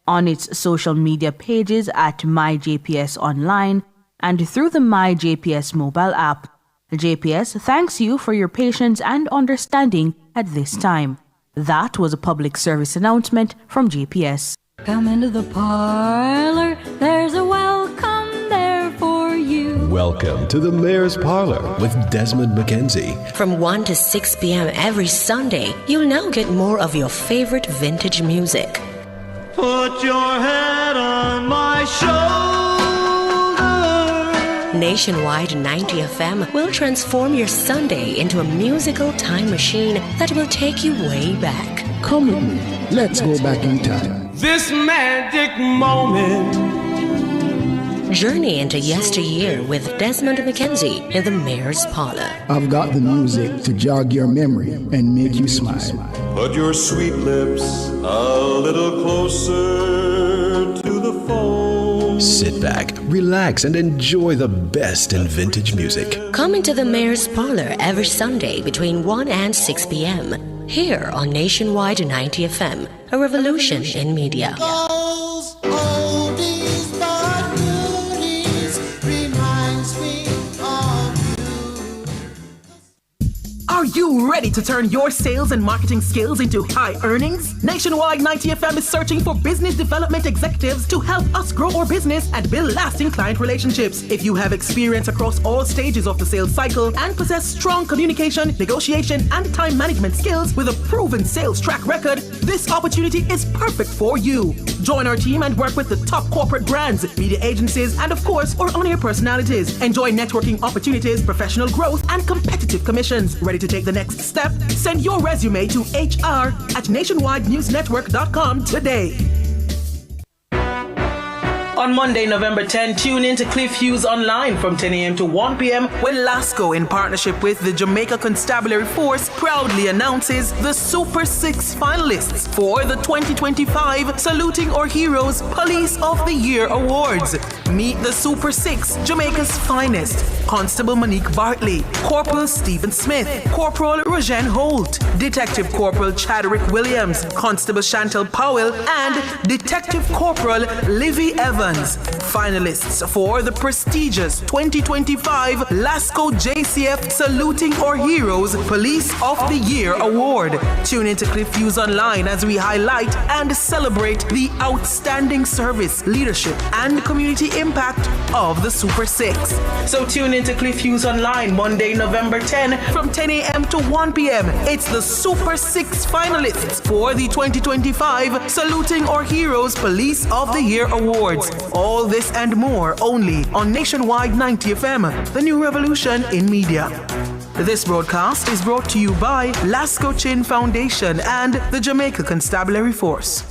on its social media pages at MyJPSOnline, and through the MyJPS mobile app. JPS thanks you for your patience and understanding at this time. That was a public service announcement from JPS. Come into the parlor, there's a welcome there for you. Welcome to the Mayor's Parlor with Desmond McKenzie. From 1 to 6 p.m. every Sunday, you'll now get more of your favorite vintage music. Put your head on my shoulder. Nationwide 90 FM will transform your Sunday into a musical time machine that will take you way back. Come with me. Let's go back in time. This magic moment. Journey into yesteryear with Desmond McKenzie in the Mayor's Parlor. I've got the music to jog your memory and make you smile. Put your sweet lips a little closer to the phone. Sit back, relax, and enjoy the best in vintage music. Come into the Mayor's Parlor every Sunday between 1 and 6 p.m. here on Nationwide 90 FM, a revolution in media. Are you ready to turn your sales and marketing skills into high earnings? Nationwide 90 FM is searching for business development executives to help us grow our business and build lasting client relationships. If you have experience across all stages of the sales cycle and possess strong communication, negotiation, and time management skills with a proven sales track record, this opportunity is perfect for you. Join our team and work with the top corporate brands, media agencies, and of course, our on-air personalities. Enjoy networking opportunities, professional growth, and competitive commissions. Ready to take the next step? Send your resume to hr@nationwidenewsnetwork.com today. On Monday, November 10, tune in to Cliff Hughes Online from 10 a.m. to 1 p.m. when LASCO, in partnership with the Jamaica Constabulary Force, proudly announces the Super 6 finalists for the 2025 Saluting Our Heroes Police of the Year Awards. Meet the Super 6, Jamaica's finest: Constable Monique Bartley, Corporal Stephen Smith, Corporal Rojen Holt, Detective Corporal Chadwick Williams, Constable Chantel Powell, and Detective Corporal Livy Evans. Finalists for the prestigious 2025 LASCO JCF Saluting Our Heroes Police of the Year Award. Tune into Cliff Hughes Online as we highlight and celebrate the outstanding service, leadership, and community impact of the Super 6. So tune into Cliff Hughes Online Monday, November 10 from 10 a.m. to 1 p.m. It's the Super 6 finalists for the 2025 Saluting Our Heroes Police of the Year Awards. All this and more only on Nationwide 90 FM, the new revolution in media. This broadcast is brought to you by LASCO Chin Foundation and the Jamaica Constabulary Force.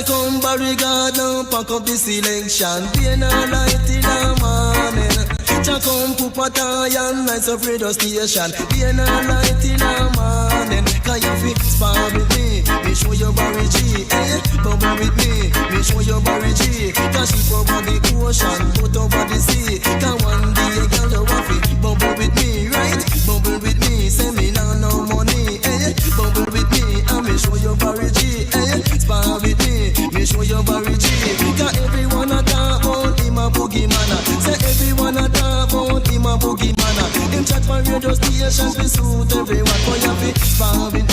Come barricade, pack up the selection. Pain and light in the morning. Cha come put a tie and lights up radio station. Pain and light in the morning. Can you fix bar with me? Me show you Barry G. Bubble with me show you Barry G. Can ship over the ocean, put over the sea. Can one day girl you want to bubble with me, right? Bubble with me, say me now no money. Bubble with me, and me show you Barry G. Spar with me show you Barry G. Cause everyone boogie man. Say everyone a talk about him a boogie man. Him chat for radio stations, we suit everyone. Boy, you fi spar with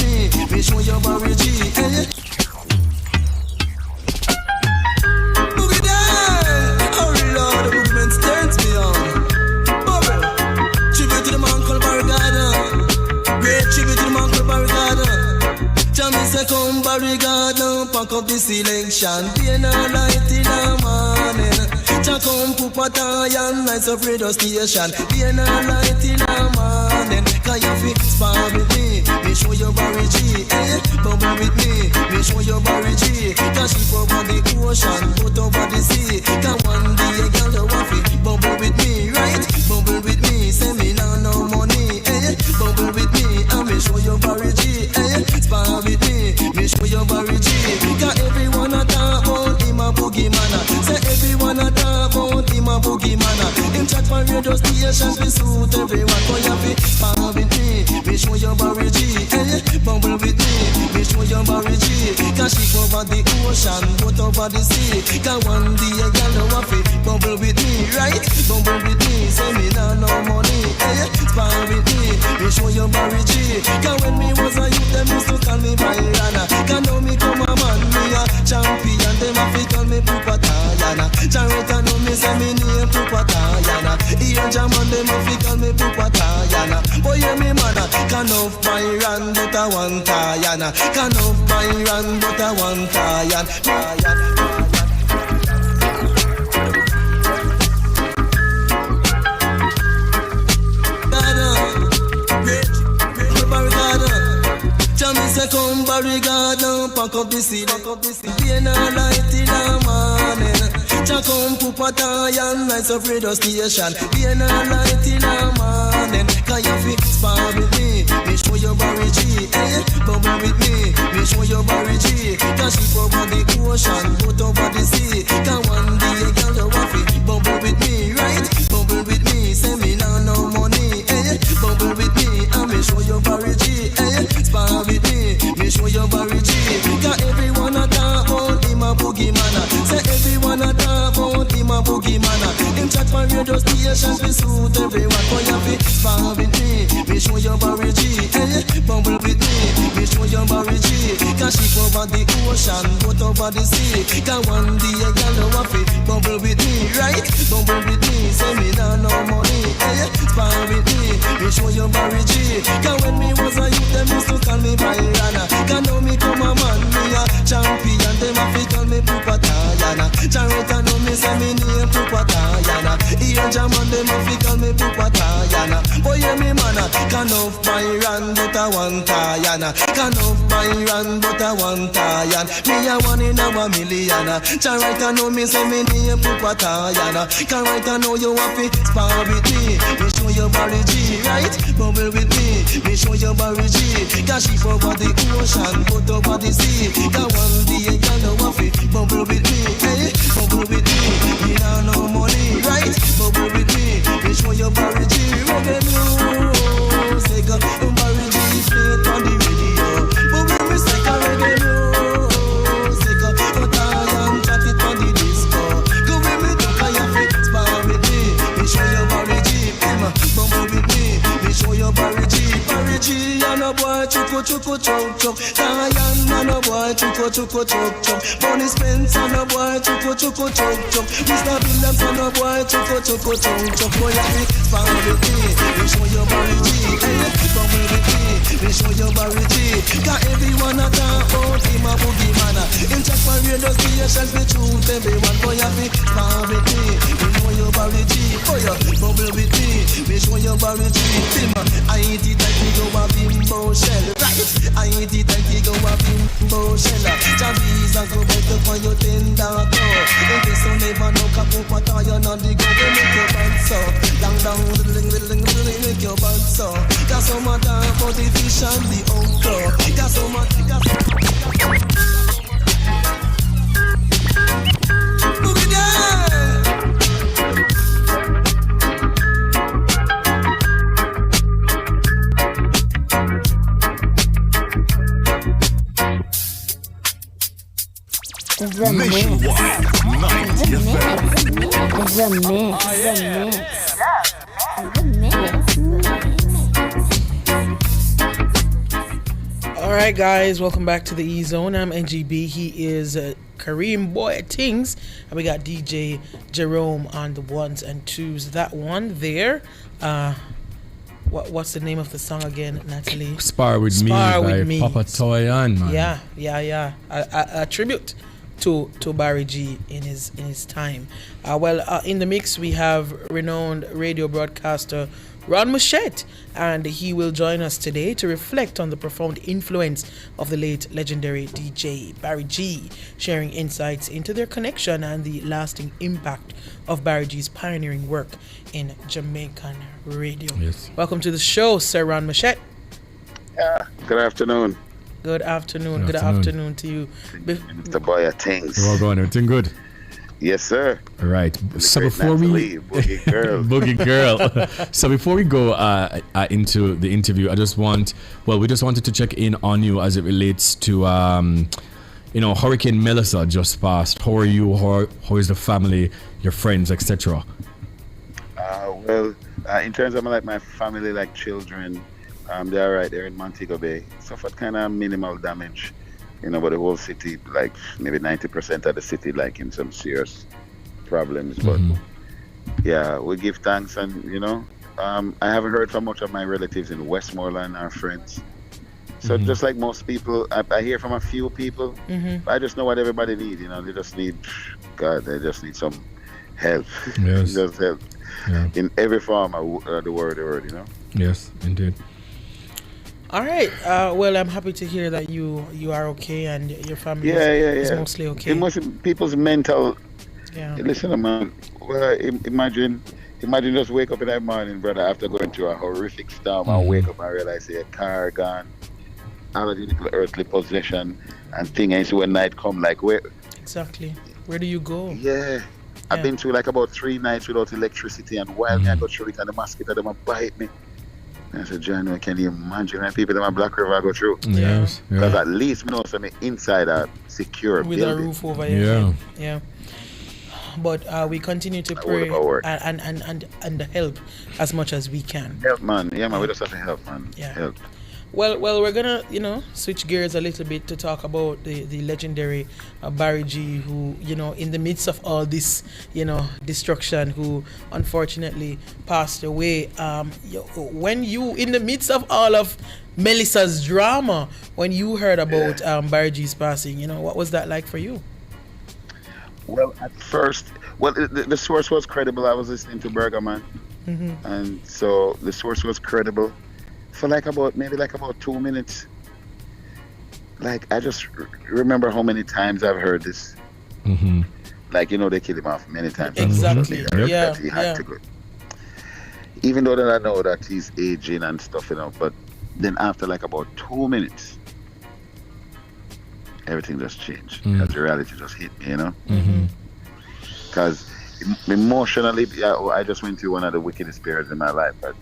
me show you Barry G. Hey. Boogie down, oh Lord, the movement turns me on. Bubble, tribute to the man called Barricada. Great tribute to the man called Barricada. Jamie say come Barricada, pack up the selection. Day and night in the morning. Come put a and nights of radio station. Day and night in the morning. Can you fit spar with me show you Barry G. Eh? Bubble with me show you Barry G. Cause she over the ocean, put over the sea. Can one day a girl the waffy. Bubble with me, right? Bubble with me, say me now no money. Eh? Bubble with me, and me show you Barry G. Eh? Spar with me show you Barry G. Cause everyone a talk about him a boogie man. Say everyone a talk about him a boogie man. Him chat for radio stations, we suit everyone. Boy, you fit spar with me show you Barry G. Eh? Bubble with me show you Barry G. Cause she over the ocean, put over the sea. Cause one day a girl no waffy. Bubble with me, right? Bubble with me, say me now no money. Eh? Spar with me show you Barry G. Cause when me was a youth, them used to call me Bailana. Cause now me come a man, me a champion. Them a fi call me Pupa Tayana. Charita know me say me name Pupa Tayana. Ian Jaman, them a fi call me Pupa Tayana. Boy, yeah, me man, can of Byron, but I want Tayana. Can of Byron, but I want Tayana. Say come Barricada, pack up the seat. Day and night in the morning. Cha come Pupata and nights of radio station. Day and night in the morning. Can you fit spar with me show you Barry G. Eh? Bubble with me show you Barry G. Cause she over the ocean, put over the sea. Can one day a girl the waffy. Bubble with me, right? Bubble with me, say me now no money. Eh? Bubble with me, and me show you Barry G. Eh? Spar with me show you Barry G. Cause everyone a talk about him a boogie man. Say everyone a talk about him a boogie man. Him chat for radio stations, we suit everyone. Boy, you fit spar with me show you Barry G. Eh? Bubble with me show you Barry G. Cause she over the ocean, put over the sea. Cause one day a girl no waffy. Bubble with me, right? Bubble with me, say me now no money. Eh? Spar with me show you Barry G. Cause when me was a youth, them used to call me Bailana. Cause now me come a man, me a champion. Them a fi call me Pupa Tayana. Charita know me say me name Pupa Tayana. Ian Jaman, them a fi call me Pupa Tayana. Boy, yeah, me man, can of Byron, but I want Tayana. Can of Byron, but I want Tayan. Me a one in a million. Charita know me say me name Pupa Tayana. Can Charita know you a fi spar with me show you Barry G, right? Bubble with me show you Barry G. Cause she over the ocean, put over the sea. Cause one day a girl no waffy. Bubble with me, eh? Bubble with me now no money, right? Bubble with me show you Barry G. Reggae music, Barry G play it on the radio. But when we say reggae music, Tayan chat it on the disco. Go with me to Kaya fit, spar with me show you Barry G. Bubble with me show you Barry G. Barry G and a boy chuku chuku chok chok. Tayan and a boy chuku chuku chok chok. Bonnie Spence and a boy chuku chuku chok chok. Mr. Williams and a boy chuku chuku chok chok. Boy, I fit spar with me show you Barry G. Bubble with me show you Barry G. Cause everyone a talk about him a boogie man. Him check for radio stations, we shoot everyone. Boy, I fit spar with me show you Barry G. Boy, bubble with me show you Barry G. I eat it like we go a bimbo shell, right? I eat it like we go a bimbo shell. Javis and go back for your tender toe. In case you never know, Kapupa Tayan on the go, we make your band so. Down, make your band so. Got so much time for the fish and the okra. Got so much. Boogie down. Nationwide 90 FM. The mix. All right, guys, welcome back to the E Zone. I'm NGB. He is Kareem Boy Things, and we got DJ Jerome on the ones and twos. That one there. What's the name of the song again, Natalie? Spar with Me by Papa Toyan, man. Yeah. A tribute to Barry G in his time. In the mix we have renowned radio broadcaster Ron Machette, and he will join us today to reflect on the profound influence of the late legendary DJ Barry G, sharing insights into their connection and the lasting impact of Barry G's pioneering work in Jamaican radio. Yes. Welcome to the show, Sir Ron Machette. Yeah, good afternoon. Good afternoon to you. Mr. Boy Things. Well going, everything good? Yes, sir. All right. So before Boogie Girl. Boogie Girl. So before we go into the interview, we just wanted to check in on you as it relates to Hurricane Melissa just passed. How are you? How is the family, your friends, etc.? In terms of my family, like children, they're all right. They're in Montego Bay. Suffered kind of minimal damage. But the whole city, like maybe 90% of the city, like in some serious problems. But yeah, we give thanks, and I haven't heard from much of my relatives in Westmoreland, our friends. So just like most people, I hear from a few people. I just know what everybody needs. They just need they just need some help. Yes. Just help in every form of the word. Yes, indeed. All right. I'm happy to hear that you are okay and your family is mostly okay. People's mental. Yeah. Listen, man. Well, imagine just wake up in that morning, brother, after going through a horrific storm, and wake up and realize your car gone, all of the little earthly possession and thing. And so when night come, like where? Exactly. Where do you go? Yeah. I've been through like about 3 nights without electricity, and while I go through it, and the mosquito them bite me. I said, John, can you imagine when people in my Black River go through? Yes. Because at least we know something inside a secure with building. a roof over your head. Yeah. But we continue to pray and help as much as we can. Help, man. Yeah, man. We just have to help, man. Yeah. Help. Well, we're gonna, switch gears a little bit to talk about the legendary Barry G, who, in the midst of all this, destruction, who unfortunately passed away. When you, in the midst of all of Melissa's drama, when you heard about Barry G's passing, what was that like for you? Well, at first, the source was credible. I was listening to Burger Man, and so the source was credible. For about 2 minutes. Like, I just remember how many times I've heard this. Like, they killed him off many times. Exactly. That he had to go. Even though that I know that he's aging and stuff, but then after about 2 minutes, everything just changed. Because the reality just hit me, Because emotionally, I just went through one of the wickedest periods in my life. But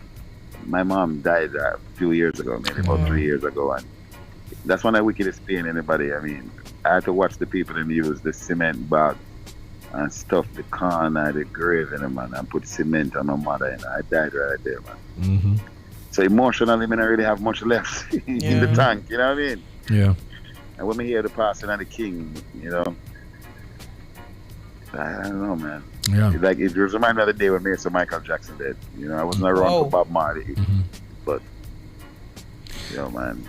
my mom died a few years ago, maybe about 3 years ago, and that's one of the wickedest pain anybody. I mean, I had to watch the people and use the cement bag and stuff the corn and the grave in them, and put cement on my mother, and I died right there, man. So emotionally, I don't really have much left in the tank, you know what I mean? Yeah. And when we hear the passing of the king, I don't know, man. Yeah. Like, it was reminded of the day when Mr. Michael Jackson did. I wasn't around for Bob Marley, but man.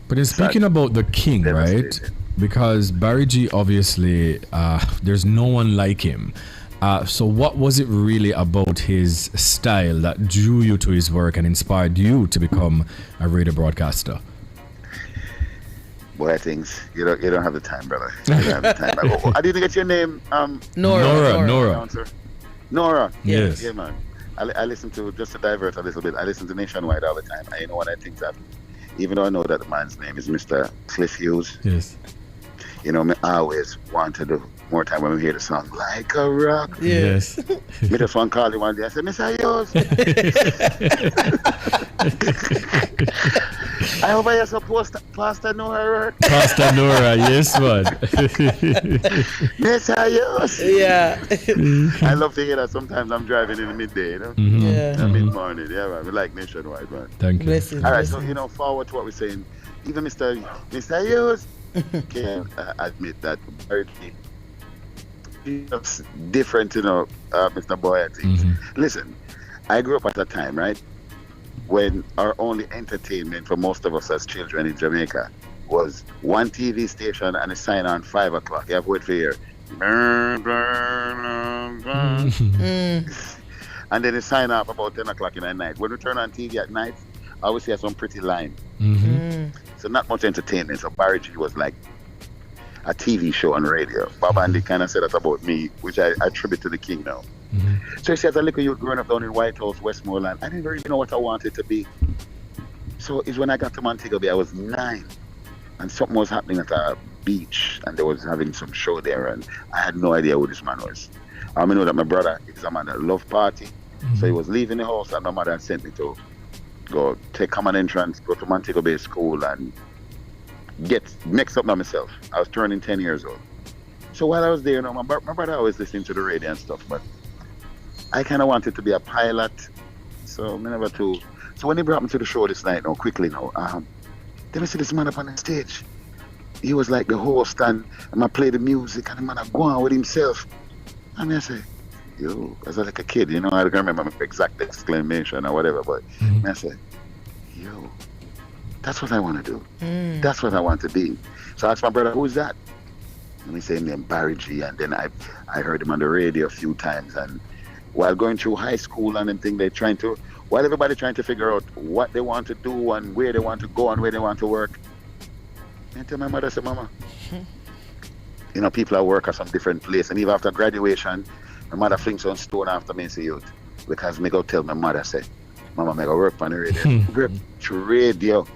But in speaking about the king, right? Because Barry G, obviously, there's no one like him. So what was it really about his style that drew you to his work and inspired you to become a radio broadcaster? Boy, Things. You don't have the time, brother. You don't have the time. I didn't get your name. Nora. Nora. Yes. Yeah, man. I listen to, just to divert a little bit, I listen to Nationwide all the time. I know what I think that, even though I know that the man's name is Mr. Cliff Hughes. Yes. I always want to do more time when we hear the song Like a Rock. Yes. Me just want to call you one day. I said, Mr. Hughes. I hope I suppose Pastor Nora. Pastor Nora, yes, man. Yes, I use. Yeah. I love to hear that. Sometimes I'm driving in the midday, you know? Yeah. Mid-morning. Yeah, man. We like Nationwide, man. Thank you. Blessings, All right, so, forward to what we're saying. Even Mr. Hughes can admit that Bertie is different, Mr. Boy, I think. Listen, I grew up at a time, right, when our only entertainment for most of us as children in Jamaica was one TV station and a sign on 5 o'clock. You have to wait for your and then a sign off about 10 o'clock in the night. When we turn on TV at night, I always see some pretty line. So not much entertainment. So Barry G was like a TV show on radio. Bob Andy kind of said that about me, which I attribute to the King now. So he says, a little youth growing up down in White House, Westmoreland, I didn't really know what I wanted to be. So it's when I got to Montego Bay, I was 9. And something was happening at a beach, and they was having some show there, and I had no idea who this man was. I know that my brother is a man that loved party, so he was leaving the house, and my mother had sent me to go take common entrance, go to Montego Bay School, and get mixed up by myself. I was turning 10 years old. So while I was there, my brother always listening to the radio and stuff, but I kind of wanted to be a pilot, so I never too. So when he brought me to the show this night, then I see this man up on the stage. He was like the host, and I play the music, and the man go on with himself. And I say, yo, as like a kid, I don't remember my exact exclamation or whatever, but I said, yo, that's what I want to do. That's what I want to be. So I asked my brother, who's that? And he said, named Barry G. And then I heard him on the radio a few times. And while going through high school and everything, while everybody trying to figure out what they want to do and where they want to go and where they want to work, I tell my mother, I said, Mama, people at work are some different place. And even after graduation, my mother flings on stone after me and say, youth. Because me go tell my mother, say, Mama, me go work on the radio. Work to radio.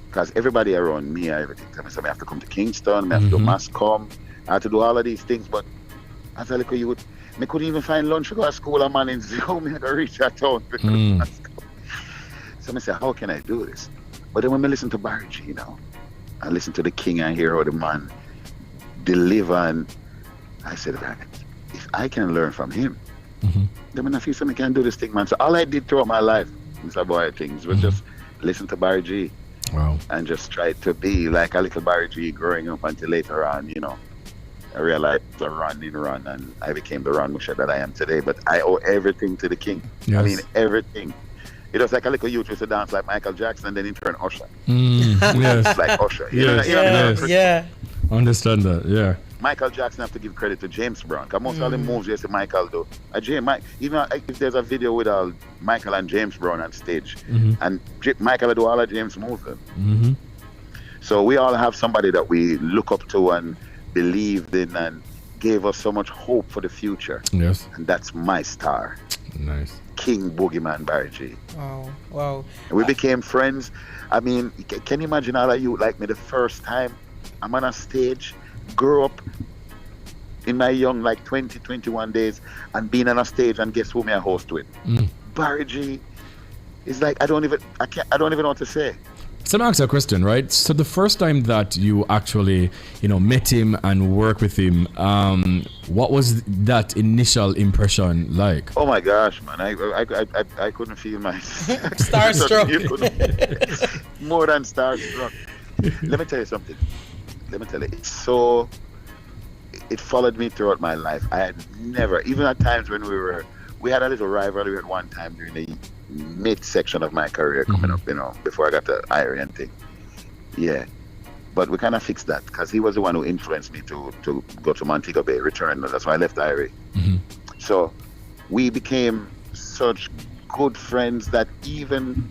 Because everybody around me and everything tell me, so I have to come to Kingston, I have to do Mascom, I have to do all of these things. But as a little youth, me couldn't even find lunch to go to school and man in Zio, me had to reach that town. So I said, how can I do this? But then when I listen to Barry G, I listen to the King and hear how the man deliver, and I said, if I can learn from him, then I feel something can do this thing, man. So all I did throughout my life, Mr. Boy, things was just listen to Barry G. Wow. And just try to be like a little Barry G growing up until later on, I realized the run, and I became the Ron Musha that I am today. But I owe everything to the King. Yes. I mean, everything. It was like a little youth used to dance like Michael Jackson, and then he turned Usher. Yes. Like Usher. Yeah. Understand that, yeah. Michael Jackson have to give credit to James Brown, because most of the moves you see Michael do. Even if there's a video with Michael and James Brown on stage, and Michael will do all of James' moves. So we all have somebody that we look up to and believed in and gave us so much hope for the future. Yes. And that's my star. Nice. King Boogeyman Barry G. Wow. And we became friends. I mean, can you imagine all of you like me the first time I'm on a stage, grew up in my young 20, 21 days and being on a stage, and guess who me I host with? Barry G. It's like I don't even know what to say. So let me ask you a question, right? So the first time that you actually, met him and worked with him, what was that initial impression like? Oh my gosh, man! I couldn't feel my starstruck. More than starstruck. Let me tell you something. It followed me throughout my life. I had never, even at times when we had a little rivalry at one time during the mid-section of my career coming up, before I got the Iron thing. Yeah. But we kind of fixed that, because he was the one who influenced me to go to Montego Bay, return. That's why I left Irie. So we became such good friends that even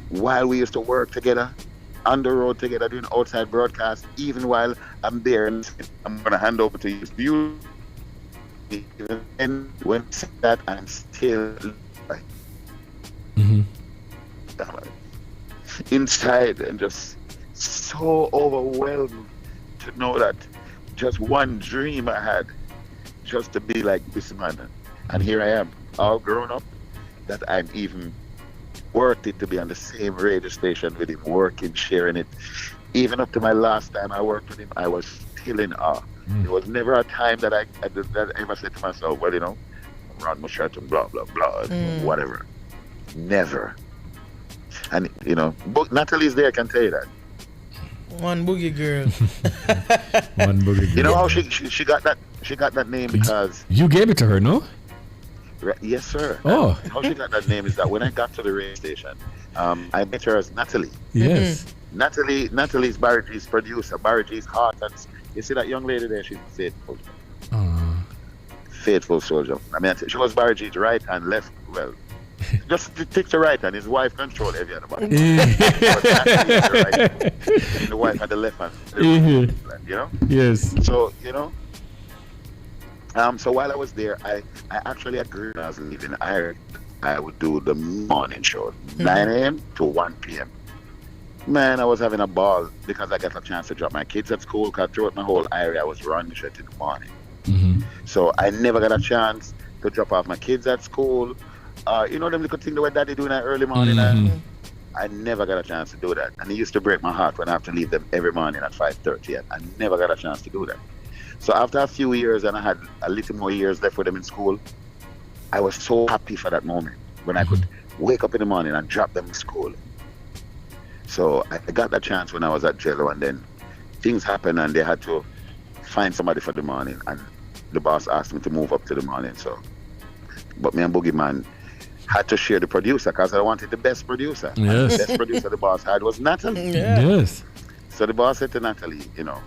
while we used to work together, on the road together, doing outside broadcasts, even while I'm there, and I'm going to hand over to you. And when I said that, I'm still inside and just so overwhelmed to know that just one dream I had, just to be like this man, and here I am, all grown up, that I'm even worked it to be on the same radio station with him, working, sharing it. Even up to my last time I worked with him, I was still in awe. There was never a time that I ever said to myself, well, you know, around my shirt and blah, blah, blah, whatever. Never. And, you know, Natalie's there, I can tell you that. One boogie girl. One boogie girl. You know how she got that name because... You gave it to her, no? Yes, sir. Oh. How she got that name is that when I got to the radio station, I met her as Natalie. Yes. Natalie's Barry G's producer. Barry G's heart. And you see that young lady there? She's faithful. Faithful soldier. I mean, she was Barry G's right hand, left. Well, just take the right hand. His wife controlled every other body. The wife had the left hand. You know? Yes. So, you know. So while I was there, I actually agreed when I was leaving. I would do the morning show, 9 a.m. to 1 p.m. Man, I was having a ball because I got a chance to drop my kids at school because throughout my whole area I was running shit in the morning. So I never got a chance to drop off my kids at school. You know them little things that daddy do in that early morning? I never got a chance to do that. And it used to break my heart when I have to leave them every morning at 5:30. I never got a chance to do that. So after a few years and I had a little more years left with them in school, I was so happy for that moment when I could wake up in the morning and drop them to school. So I got that chance when I was at Jello, and then things happened and they had to find somebody for the morning, and the boss asked me to move up to the morning. So, but me and Boogie Man had to share the producer because I wanted the best producer. Yes. And the best producer the boss had was Natalie. Yes. So the boss said to Natalie, you know,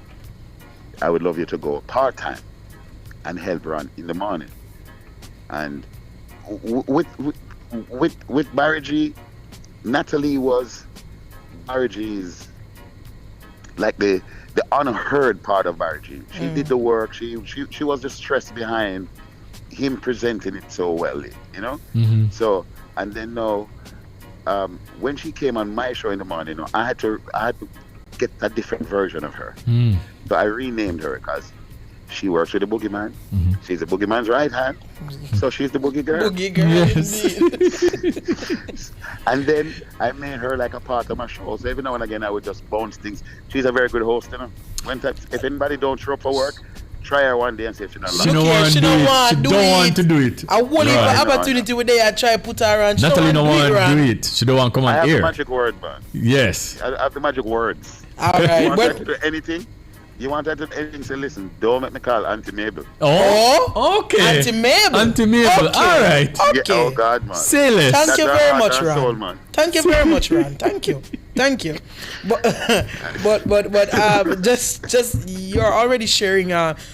I would love you to go part-time and help run in the morning. And with Barry G, Natalie was Barry G's, like the unheard part of Barry G. She did the work. She was the stress behind him presenting it so well, you know? So, and then now, when she came on my show in the morning, I had to get a different version of her. So I renamed her because she works with the Boogeyman. She's the Boogeyman's right hand. So she's the Boogie Girl. Boogie Girl, yes. And then I made her like a part of my show. So every now and again I would just bounce things. She's a very good host, you know. If anybody don't show up for work, try her one day and see if she don't like it. She don't want to do it. I won't even opportunity with there. I try put her on. Natalie don't want to do it. She don't want to come on I have air. the magic word, man. Yes. I have the magic words. All right. You want her to do anything? You want her to do anything? Say, listen, don't make me call Auntie Mabel. Oh, okay. Auntie Mabel. Auntie Mabel. Okay. All right. Okay. Yeah, oh God, man. Say less. Thank you very much, Ron. Soul, man. Thank you very much, Ron. Thank you. Thank you. But just you're already sharing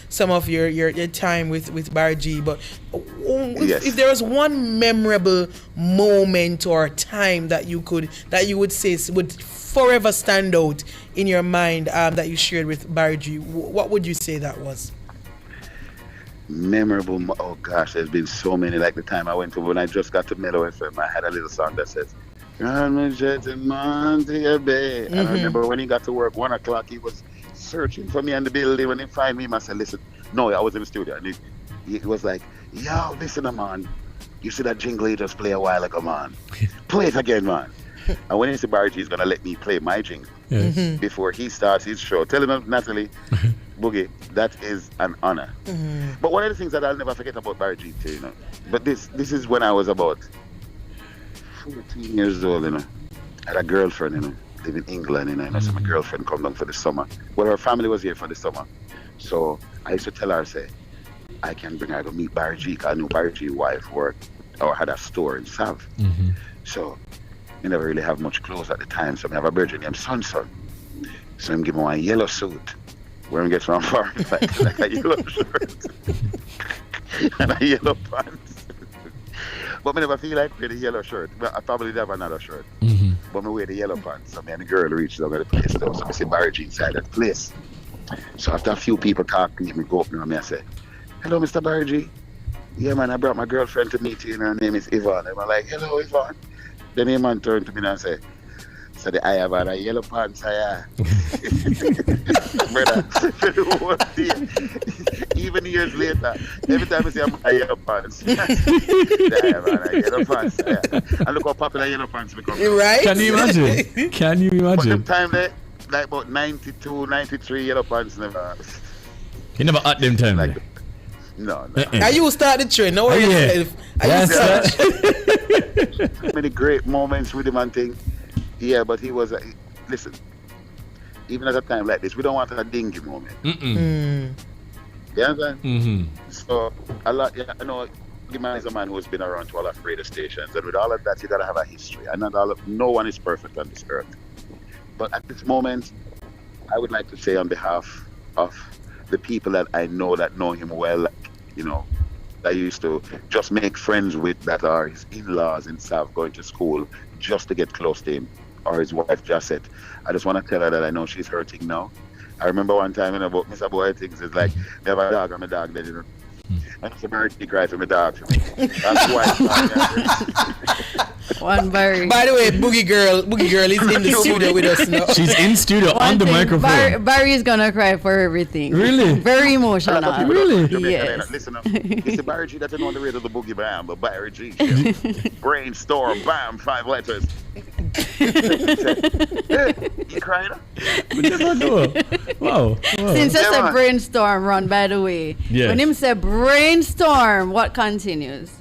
some of your time with Barry G. But if there was one memorable moment or time that you would say would forever stand out in your mind that you shared with Barry G, what would you say that was? Memorable. Oh gosh, there's been so many. Like the time I went to when I just got to Mellow FM, I had a little song that says, "I'm a gentleman to your bay." And I remember when he got to work 1 o'clock, he was searching for me in the building. When he find me, I said, "Listen, no, I was in the studio," and he was like, "Yo, listen, man, you see that jingle you just play a while ago, man? Play it again, man." And when he said Barry G is gonna let me play my jingle before he starts his show, tell him, Natalie, Boogie, that is an honor. But one of the things that I'll never forget about Barry G too, you know. But this is when I was about 14 years old, you know. I had a girlfriend, you know, live in England, you know. So my girlfriend come down for the summer. Well, her family was here for the summer. So I used to tell her, say, I can bring her to meet Barry G, because I knew Barry G's wife worked or had a store in South. So I never really have much clothes at the time, so I have a brother named Son. So him give me one yellow suit, where him get from far, like a yellow shirt and a yellow pants. But I never feel like wear the yellow shirt. Well, I probably have another shirt. But I wear the yellow pants. So me and the girl reached over the place though. So I see Barry G inside that place. So after a few people talk to me, I go up and I say, "Hello, Mr. Barry G. Yeah, man, I brought my girlfriend to meet you, and her name is Yvonne." And I'm like, "Hello, Yvonne." Then the man turned to me and said, So I have on a yellow pants, brother. Even years later, every time I see a yellow pants, I have on a yellow pants. And look how popular yellow pants become. Right? Can you imagine? Can you imagine? But time there, like about 92, 93 yellow pants never. You never at them time. Like, no. And you start the trend. No worry yourself. Many great moments with him and thing. Yeah, but he was. Listen, even at a time like this, we don't want a dingy moment. You understand? So a lot. Yeah, I know. The man is a man who has been around to all of radio stations, and with all of that, you gotta have a history. And no one is perfect on this earth. But at this moment, I would like to say on behalf of the people that I know that know him well, like, you know, I used to just make friends with, that are his in-laws in South going to school just to get close to him, or his wife Josette. I just want to tell her that I know she's hurting now. I remember one time in about Mr. Boy things, it's like, we have a dog and my dog dead, you know. And it's a bird, he cries for my dog. That's why. One Barry. By the way, Boogie Girl is in the studio with us now. She's in studio on the microphone. Barry is gonna cry for everything. Really? Very emotional. Really? Yes. Listen up. It's the Barry G that didn't want to read of the Boogie Bam, but Barry G. Brainstorm, bam, 5 letters. You crying? Wow. Since it's a brainstorm run, by the way, when him say brainstorm, what continues?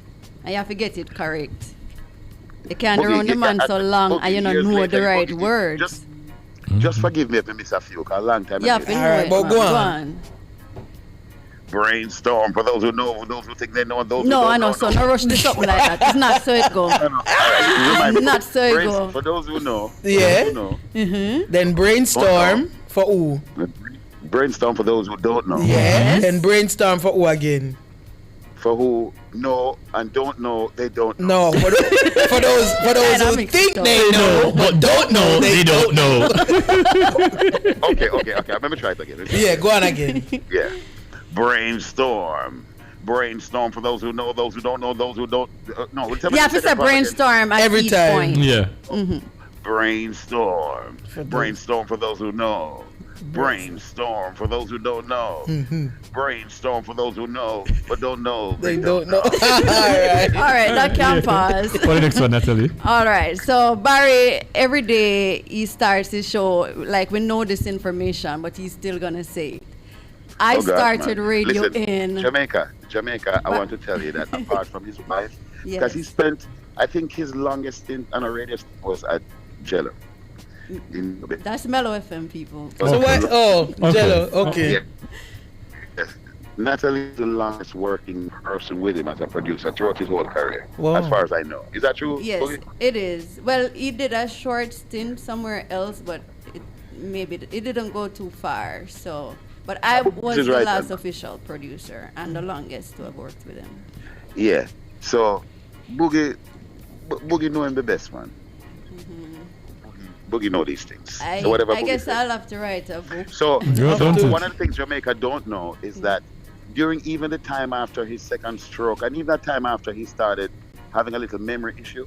And you have to get it correct. You can't run the man so long and you don't know the right words. Just forgive me if I miss a few, because a long time yeah, ago. All right, but go on. Brainstorm, for those who know, those who think they know, those no, who don't I know, so no rush this up like that. It's not so it go. Not so it go. For those who know. Yeah. Then brainstorm for who? Brainstorm for those who don't know. Yes. And brainstorm for who again? For who know and don't know, they don't know. No, for those who think they know but don't know, they don't know. Okay. Let me try it again. Yeah, go on again. Yeah. Brainstorm for those who know, those who don't know, those who don't know. Yeah, if it's a brainstorm at every each time. point. Yeah. Brainstorm for those who know. Brainstorm for those who don't know. Brainstorm for those who know but don't know. They don't know. All right, that can pause. What the next one, Natalie? All right, so Barry, every day he starts his show, like we know this information, but he's still gonna say it. I started radio in Jamaica. I want to tell you that apart from his wife, because he spent, I think his longest stint on a radio station was at Jello. That's Mellow FM, people. So what? Oh, Jello. Okay. Yeah. Yes. Natalie is the longest working person with him as a producer throughout his whole career, as far as I know. Is that true? Yes, it is. Well, he did a short stint somewhere else, but it didn't go too far. So, but I was the last official producer and the longest to have worked with him. Yeah. So, Boogie know him the best, man. Boogie know these things. I guess I'll have to write a book. So one of the things Jamaica don't know is that during even the time after his second stroke, and even that time after he started having a little memory issue,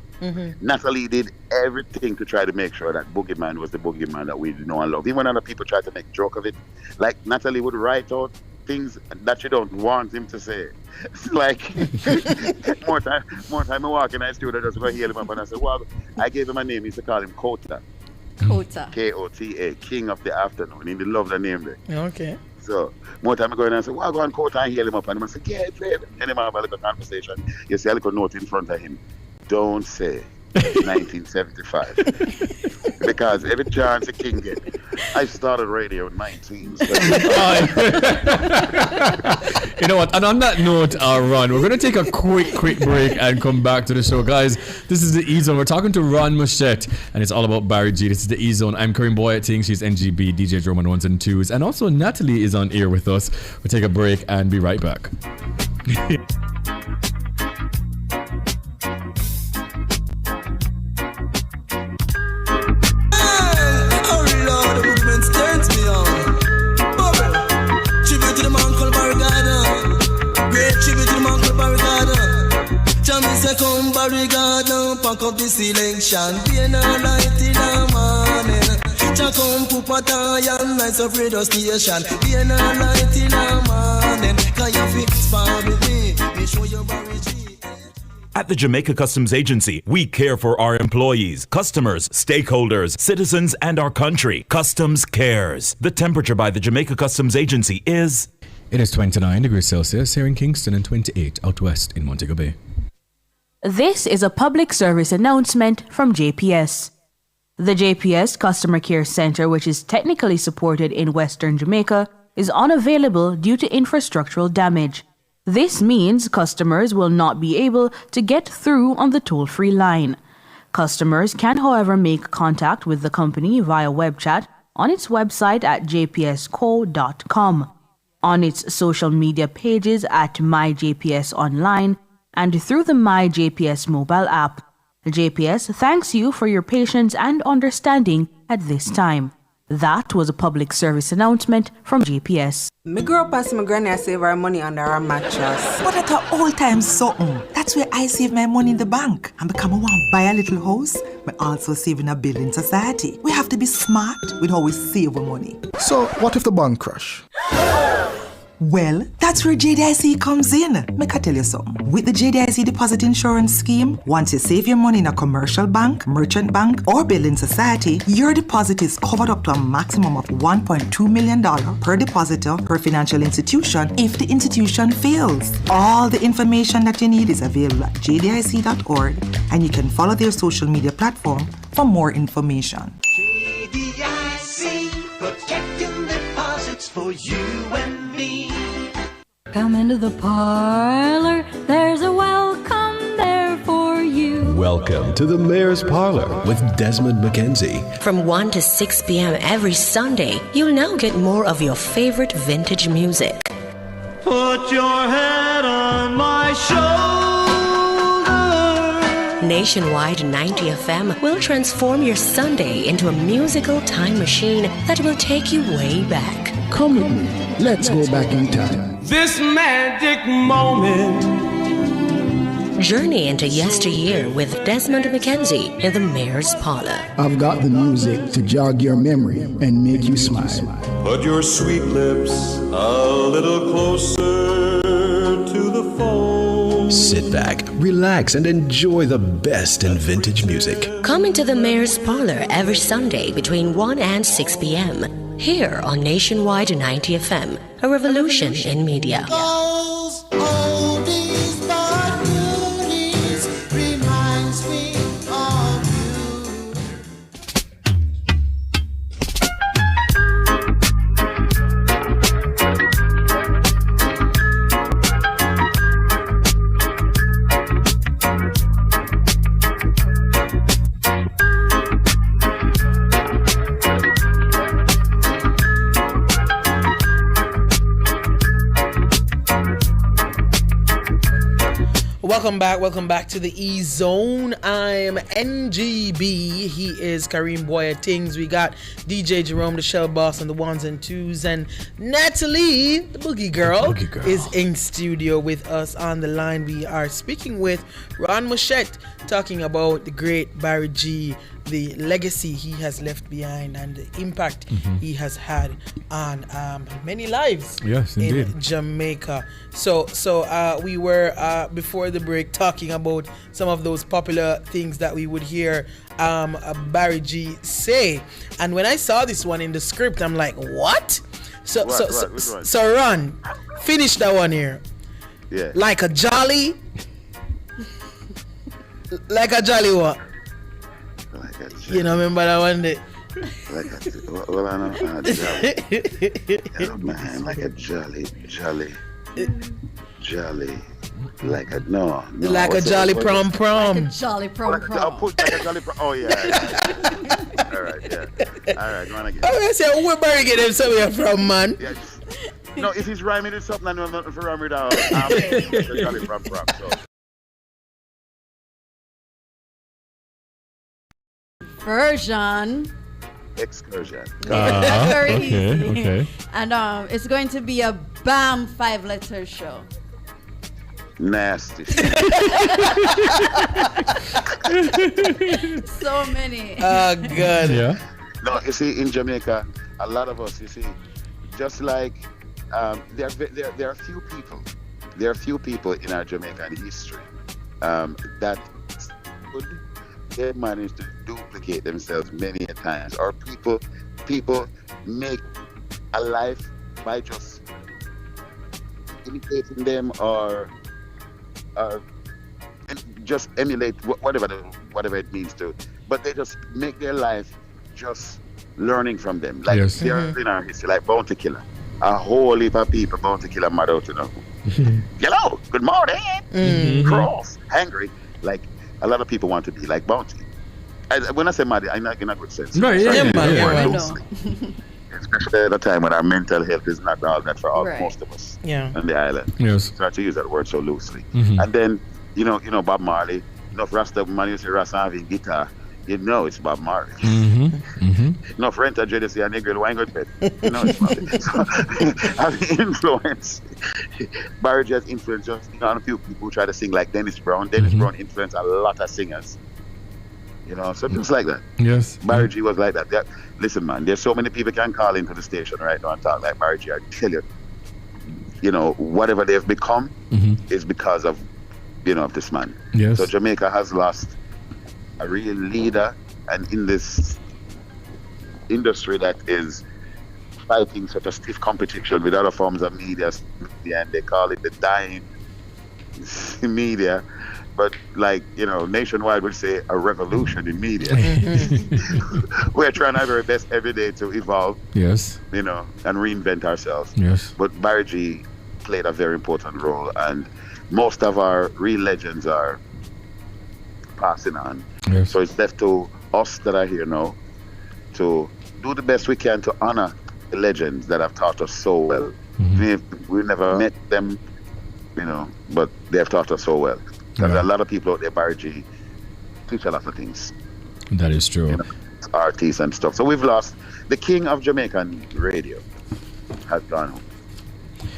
Natalie did everything to try to make sure that Boogeyman was the Boogeyman that we know and love. Even when other people tried to make joke of it, like Natalie would write out things that you don't want him to say. Like more time I walk in the studio, I just go hear him up and I say, well, I gave him a name, he used to call him Kota. Kota. K-O-T-A, King of the Afternoon. He love the name there. Okay. So, more time I go in and I say, well, go on Kota and hear him up. And I say, yeah, play it. And him have a little conversation. You see a little note in front of him. Don't say 1975. Because every chance a king get, I started radio in 1975. You know what? And on that note, Ron, we're going to take a quick break and come back to the show. Guys, this is the E-Zone. We're talking to Ron Muschette, and it's all about Barry G. This is the E-Zone. I'm Kareem Boyating. She's NGB, DJ Roman 1s and 2s. And also Natalie is on air with us. We'll take a break and be right back. say come Barrigard now, pack up the selection. Be no light in the morning. Cha come Pupataya, nice of radio station. Be no light in the morning. Can you fix for me? Me show you Barry G. At the Jamaica Customs Agency, we care for our employees, customers, stakeholders, citizens, and our country. Customs cares. The temperature by the Jamaica Customs Agency is... It is 29 degrees Celsius here in Kingston and 28 out west in Montego Bay. This is a public service announcement from JPS. The JPS Customer Care Center, which is technically supported in Western Jamaica, is unavailable due to infrastructural damage. This means customers will not be able to get through on the toll-free line. Customers can, however, make contact with the company via web chat on its website at jpsco.com, on its social media pages at MyJPS Online, and through the MyJPS mobile app. JPS thanks you for your patience and understanding at this time. That was a public service announcement from JPS. Me grow up and see my granny save her money under her mattress. But at an old time something. That's where I save my money in the bank. And because I want to buy a little house, I also save in a building society. We have to be smart with how we save our money. So, what if the bank crash? Well, that's where JDIC comes in. Make I tell you something. With the JDIC Deposit Insurance Scheme, once you save your money in a commercial bank, merchant bank, or building society, your deposit is covered up to a maximum of $1.2 million per depositor per financial institution if the institution fails. All the information that you need is available at jdic.org, and you can follow their social media platform for more information. JDIC, protecting deposits for you and me. Come into the parlor, there's a welcome there for you. Welcome to the Mayor's Parlor with Desmond McKenzie. From 1 to 6 p.m. every Sunday, you'll now get more of your favorite vintage music. Put your head on my shoulder. Nationwide 90 FM will transform your Sunday into a musical time machine that will take you way back. Come with me. Let's go back in time. This magic moment. Journey into yesteryear with Desmond McKenzie in the Mayor's Parlor. I've got the music to jog your memory and make you smile. Put your sweet lips a little closer to the phone. Sit back, relax, and enjoy the best in vintage music. Come into the Mayor's Parlor every Sunday between 1 and 6 p.m. here on Nationwide 90 FM, a revolution in media. Those oldies but goodies reminds me of you. Welcome back to the E-Zone. I'm NGB. He is Kareem Boya Tings. We got DJ Jerome, the Shell Boss, and the ones and twos, and Natalie, the Boogie Girl, is in studio with us on the line. We are speaking with Ron Machette, talking about the great Barry G, the legacy he has left behind, and the impact he has had on many lives in Jamaica. So we were before the break talking about some of those popular things that we would hear Barry G say, and when I saw this one in the script, I'm like, what? So Ron, finish that one here. Yeah. Like a jolly what? You know, remember that one day? Well, I know. Jolly. Oh, man, like a jolly. Like a like a jolly prom. Like a jolly prom. Like a jolly prom. Oh yeah. All right, yeah. All right, run again. I say, where Barry get him somewhere from, man? Yeah, no, if he's rhyming with something, I know nothing for rhyming down. The jolly prom. So. Version. Excursion. Very easy. Okay. And it's going to be a BAM 5-letter show. Nasty. So many. Oh, good. Yeah. No, you see, in Jamaica, a lot of us, you see, just like there are few people. There are few people in our Jamaican history that they manage to duplicate themselves many a times, or people make a life by just imitating them or just emulate whatever it means to, but they just make their life just learning from them. Like they're in our history, like Bounty Killer. A whole heap of people Bounty Killer mad out, you know. Hello, good morning. Cross, hungry. Like a lot of people want to be like Bounty. When I say mad, I'm not in a good sense. Right, Especially at a time when our mental health is not all that for most of us on the island. Yes. Try to use that word so loosely. And then, you know Bob Marley. You know, if Rasta man, you say Rasta having guitar, you know it's Bob Marley. You know, if Renta J, say a nigga wine good bed, you know it's Bob. So, having influence, Barry J's influence just, you know, on a few people who try to sing like Dennis Brown. Dennis Brown influenced a lot of singers. You know, so just like that. Yes. Barry G was like that. Listen, man, there's so many people can call into the station right now and talk like Barry G. I tell you, you know, whatever they've become is because of, you know, of this man. Yes. So Jamaica has lost a real leader, and in this industry that is fighting such a stiff competition with other forms of media, and they call it the dying media. But like, you know, Nationwide would say a revolution in media. We're trying our very best every day to evolve. Yes. You know, and reinvent ourselves. Yes. But Barry G played a very important role, and most of our real legends are passing on. Yes. So it's left to us that are here now to do the best we can to honor the legends that have taught us so well. We've never met them, you know, but they have taught us so well. Because a lot of people out there, Barry G, teach a lot of things. That is true. You know, artists and stuff. So we've lost the king of Jamaican radio has gone home.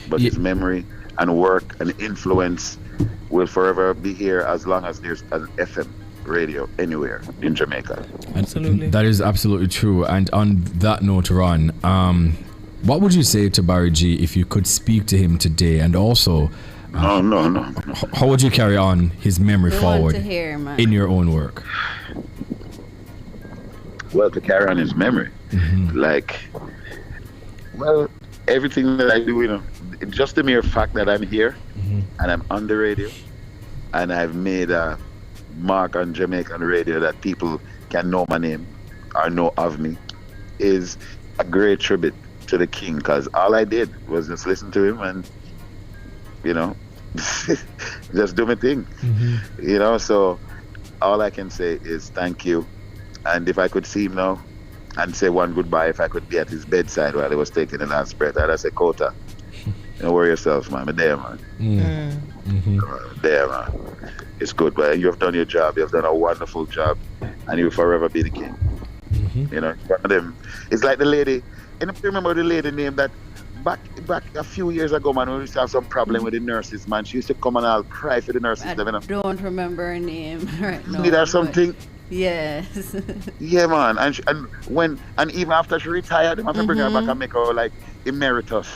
But his memory and work and influence will forever be here as long as there's an FM radio anywhere in Jamaica. Absolutely. That is absolutely true. And on that note, Ron, what would you say to Barry G if you could speak to him today? And also, No. how would you carry on his memory forward in your own work? Well, to carry on his memory, like, well, everything that I do, you know, just the mere fact that I'm here and I'm on the radio and I've made a mark on Jamaican radio that people can know my name or know of me is a great tribute to the king, because all I did was just listen to him and, you know, just do my thing. You know, so all I can say is thank you. And if I could see him now and say one goodbye, if I could be at his bedside while he was taking the last breath, I'd say, Kota, don't worry yourself, man. I'm there, man. There, man. It's good, but you have done your job. You have done a wonderful job, and you'll forever be the king. You know, one of them. It's like the lady. And if you remember the lady name that back a few years ago, man, we used to have some problem with the nurses, man. She used to come and I'll cry for the nurses. I don't remember her name right now. Need her something? Yes. Yeah, man. And even after she retired, they have to bring her back and make her like emeritus.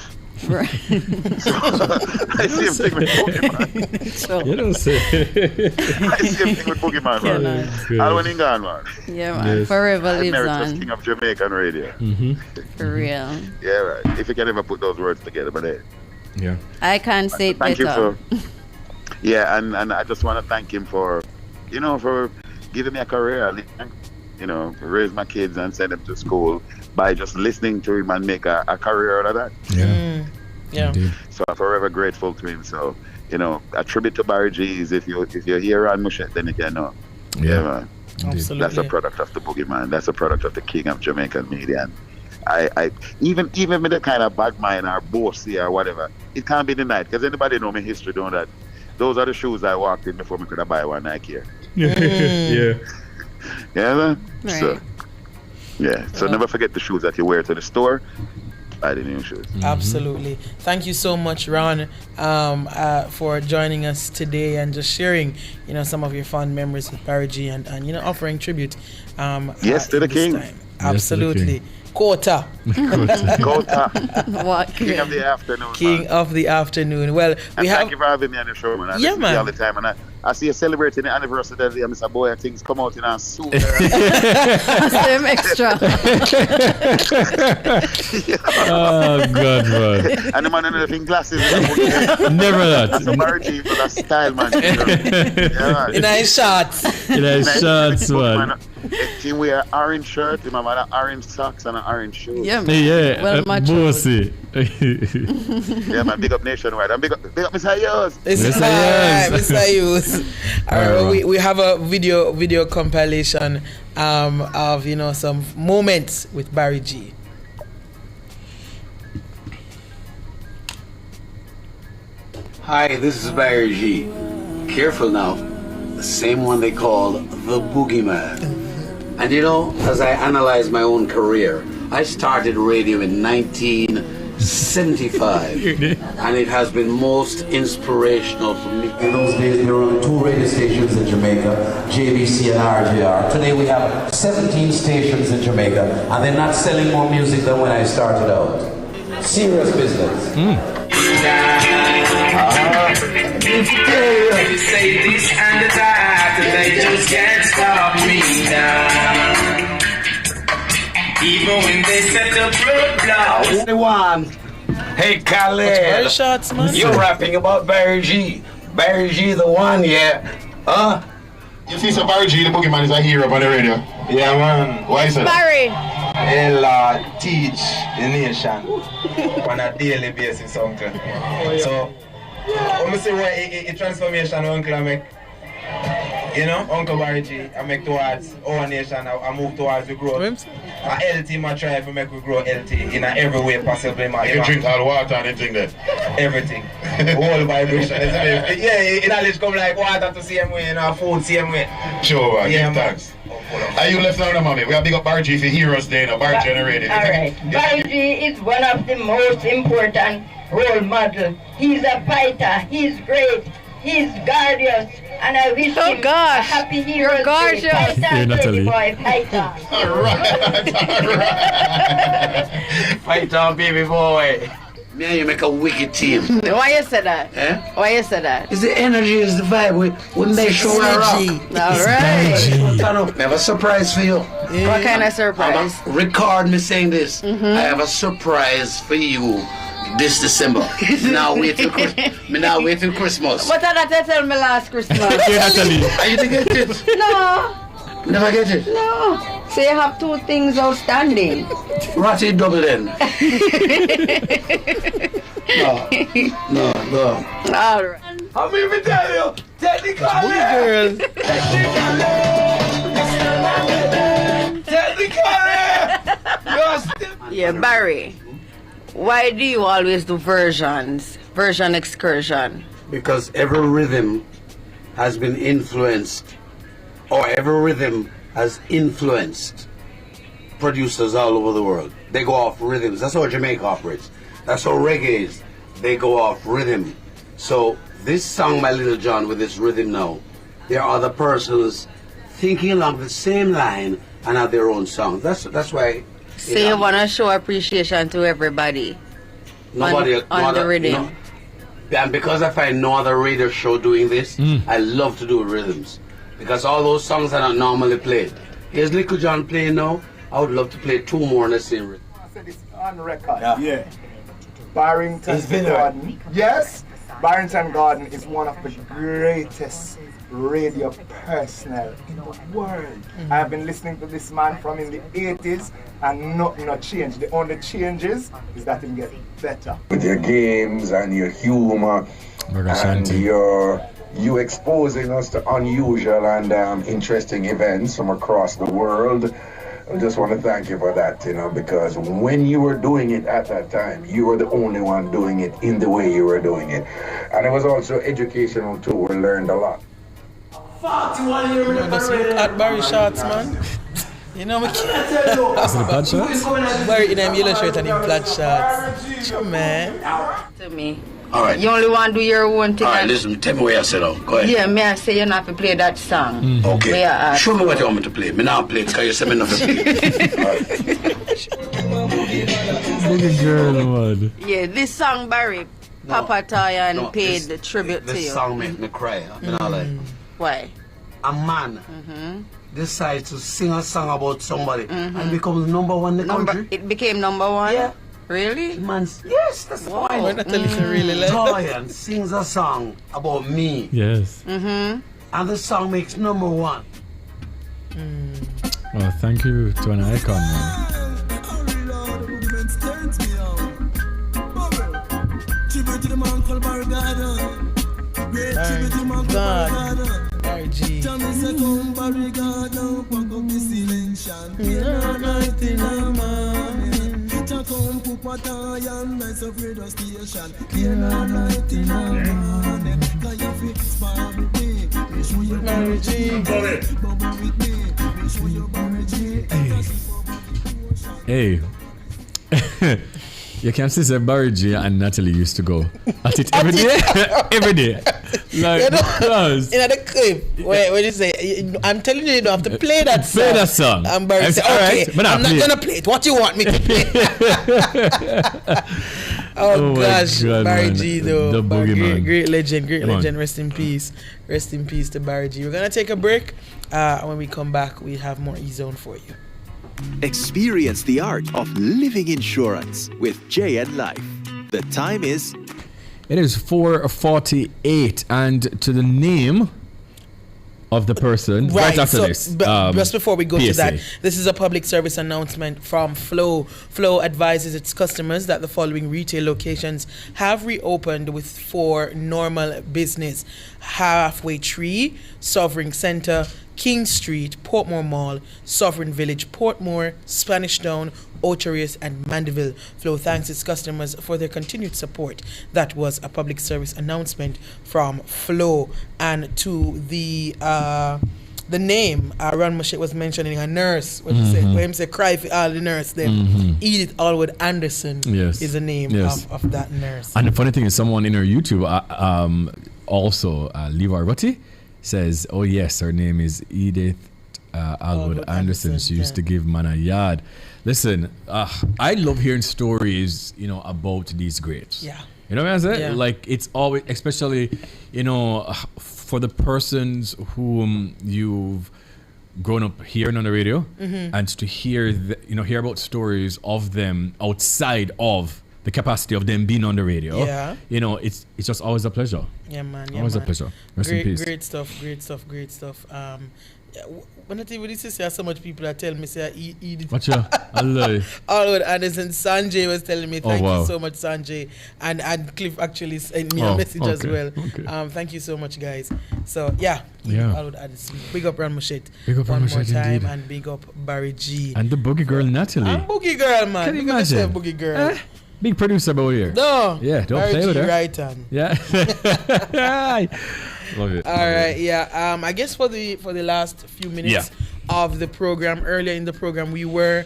Right. So, I see him thing with Pokemon. You don't say. I see him thing with Pokemon, man. All when he gone, man. Yeah, man. Yes. Forever lives emeritus on. king of Jamaican radio. For real. Yeah, right. If you can ever put those words together, but yeah. I can't say it better. You yeah, and I just want to thank him for, you know, for giving me a career. You know, raise my kids and send them to school by just listening to him and make a career out of that. Yeah. Yeah. Indeed. So I'm forever grateful to him. So, you know, a tribute to Barry G is if you're here on Mushet, then you can know. Yeah, man. Absolutely. That's a product of the Boogeyman. That's a product of the king of Jamaican media. And I even with the kind of bad mind or bossy or whatever, it can't be denied, because anybody know my history, don't that? Those are the shoes I walked in before I could buy one Nike here. Yeah. Yeah, man. Right. So, yeah. So never forget the shoes that you wear to the store. buy the new shoes. Absolutely. Thank you so much, Ron, for joining us today and just sharing, some of your fond memories with Barry G and offering tribute. Yes, to the king. Time. Absolutely. Quota. What? King of the afternoon. King of the afternoon. Well, thank you for having me on the show, man. I listen to you all the time, and I see you celebrating the anniversary that day, Mr. Boy, things come out in a suit. Same extra. Oh, God, man. And the man in the glasses. Never that. That's a Bargy for that style, man. Yeah. In a shots. In a shots, man. He wear an orange shirt, he have an orange socks and an orange shoes. Yeah, man. Yeah, well bossy. Yeah, man, big up Nationwide. And big up Mr. Hughes. Mr. Hughes. Alright, we have a video compilation of some moments with Barry G. Hi, this is Barry G. Careful now. The same one they call the Boogeyman. And as I analyze my own career, I started radio in 1975, and it has been most inspirational for me. In those days, we were on 2 radio stations in Jamaica, JBC and RJR. Today we have 17 stations in Jamaica, and they're not selling more music than when I started out. Serious business. You say this and that, and they just can't stop me now. Even when they set up roadblocks. The one. Hey, Khaled. Shots, man. You're rapping about Barry G. Barry G, the one, yeah. Huh? You see, so Barry G, the Boogeyman, is a hero on the radio. Yeah, man. Why is that? Barry. He'll teach the nation on a daily basis, uncle. So, let me see what a transformation Uncle make. Uncle Barry G, I make towards our nation, I move towards the growth. LT, I try to make we grow LT in every way possible. You drink all water and anything there? Everything. Whole vibration. Yeah, knowledge come like water to same way, food same way. Sure, yeah, thanks. Are you left now, mommy? We have big up Barry G for Heroes Day, Barry generated. Alright, Barry G is one of the most important role models. He's a fighter, he's great, he's gorgeous, and I wish him a happy Heroes Day. Fighter, baby boy, fighter. Alright. Fighter, baby boy. Man, you make a wicked team. Why you say that? Why you say that? It's the energy, it's the vibe. When they show her up. Alright. I have a surprise for you. What kind of surprise? Record me saying this. I have a surprise for you this December. Now wait till Christmas. What did I tell me last Christmas? Are you to get it? No. Never get it? No. So you have 2 things outstanding. What's it double then? No. All right. I'm here to tell you, technically. Yeah, Barry. Why do you always do version excursion? Because every rhythm has been influenced, or every rhythm has influenced producers all over the world. They go off rhythms. That's how Jamaica operates. That's how reggae is. They go off rhythm. So this song, My Little John, with this rhythm now, there are other persons thinking along the same line and have their own song. That's why. So you want to show appreciation to everybody Nobody on the rhythm. And because I find no other radio show doing this, I love to do rhythms. Because all those songs are not normally played. Here's Little John playing now. I would love to play 2 more in the same rhythm. I said it's on record. Yeah. Barrington Garden. Yes. Barrington Garden is one of the greatest radio personnel in the world. I have been listening to this man from in the 80s and nothing not changed. The only changes is that it gets better. With your games and your humor and you exposing us to unusual and interesting events from across the world. I just want to thank you for that, because when you were doing it at that time, you were the only one doing it in the way you were doing it. And it was also educational too. We learned a lot. 41 years at Barry Shots, man. You know, Is it a plaid shorts? Barry in a yellow shirt and in plaid shorts. Sure, man. To me. All right. You only want to do your own thing. All right, listen, tell me where I sit down. Go ahead. Yeah, may I say you not to play that song? Okay. Show me what you want me to play. Me not play because you say me not to play. Boogie girl, man. Yeah, this song, Barry, Papa Toyan paid the tribute to you. This song make me cry. I mean, I like. Why? A man decides to sing a song about somebody and becomes number one in the country. It became number one? Yeah. Really? Yes, that's the point. Toyan sings a song about me. Yes. Mm-hmm. And the song makes number one. Well, thank you to an icon, man. Tribute to the man called Barry Gardner. Great tribute to the man called Barry Gardner. Jamie said, come Barry Gardner, pack up the selection. Here night in a morning. Come Pupatayan, nice of radio station. Here night in a morning. Can you fix Barry G? Me show you Barry G. Bubble with me. Me show you Barry G. Hey. You can see that Barry G and Natalie used to go at it every day. Every day. Like, you know, in the clip where you say, I'm telling you, you don't have to play that song. Play that song. And Barry say, okay, right, I'm not going to play it. What you want me to play? Oh gosh, God, Barry man. G though. The boogeyman. Great legend, great Come legend. on. Rest in peace. Rest in peace to Barry G. We're going to take a break. And when we come back, we have more E-Zone for you. Experience the art of living insurance with JN Life. The time is... It is 4:48, and to the name of the person right after so this. Just before we go PSA. to that, this is a public service announcement from Flow. Flow advises its customers that the following retail locations have reopened with 4 normal business: Halfway Tree, Sovereign Center, King Street, Portmore Mall, Sovereign Village, Portmore, Spanish Town, Ocherius, and Mandeville. Flow thanks its customers for their continued support. That was a public service announcement from Flow. And to the name, Ron Moshe was mentioning a nurse. What he said, where him say cry for all the nurse. Then Edith Alwood Anderson is the name of that nurse. And the funny thing is, someone in her YouTube, also Levi Rutti, says, oh yes, her name is Edith Alwood Anderson. She used to give man a yard. Listen, I love hearing stories, about these greats. Yeah. You know what I'm saying? Yeah. Like, it's always, especially, for the persons whom you've grown up hearing on the radio, and to hear, hear about stories of them outside of the capacity of them being on the radio. Yeah. It's just always a pleasure. Yeah, man. Always a pleasure. Rest in peace. Great stuff. When I tell you this is so much people that tell me say eat. Watch out. Alwood Anderson, Sanjay was telling me thank wow. you so much, Sanjay, and Cliff actually sent me a message as well. Okay. Thank you so much, guys. So yeah. Alwood Anderson. Big up Ran Moshet. Big up one Ran more Moshet, time, indeed. and big up Barry G. And the boogie girl Natalie. And boogie girl, man. Can you Look at imagine? yourself, boogie girl. Big producer about here. No. Yeah, don't Barry play with G her. right on. Yeah. Love it. All right, yeah. I guess for the last few minutes of the program, earlier in the program, we were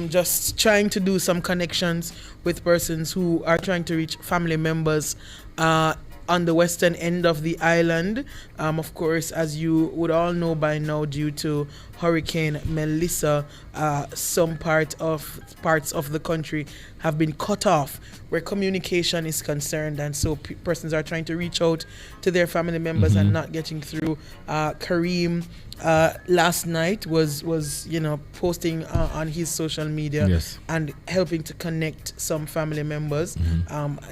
just trying to do some connections with persons who are trying to reach family members on the western end of the island. Of course, as you would all know by now, due to Hurricane Melissa, some parts of the country have been cut off where communication is concerned, and so persons are trying to reach out to their family members and not getting through. Kareem last night was posting on his social media and helping to connect some family members.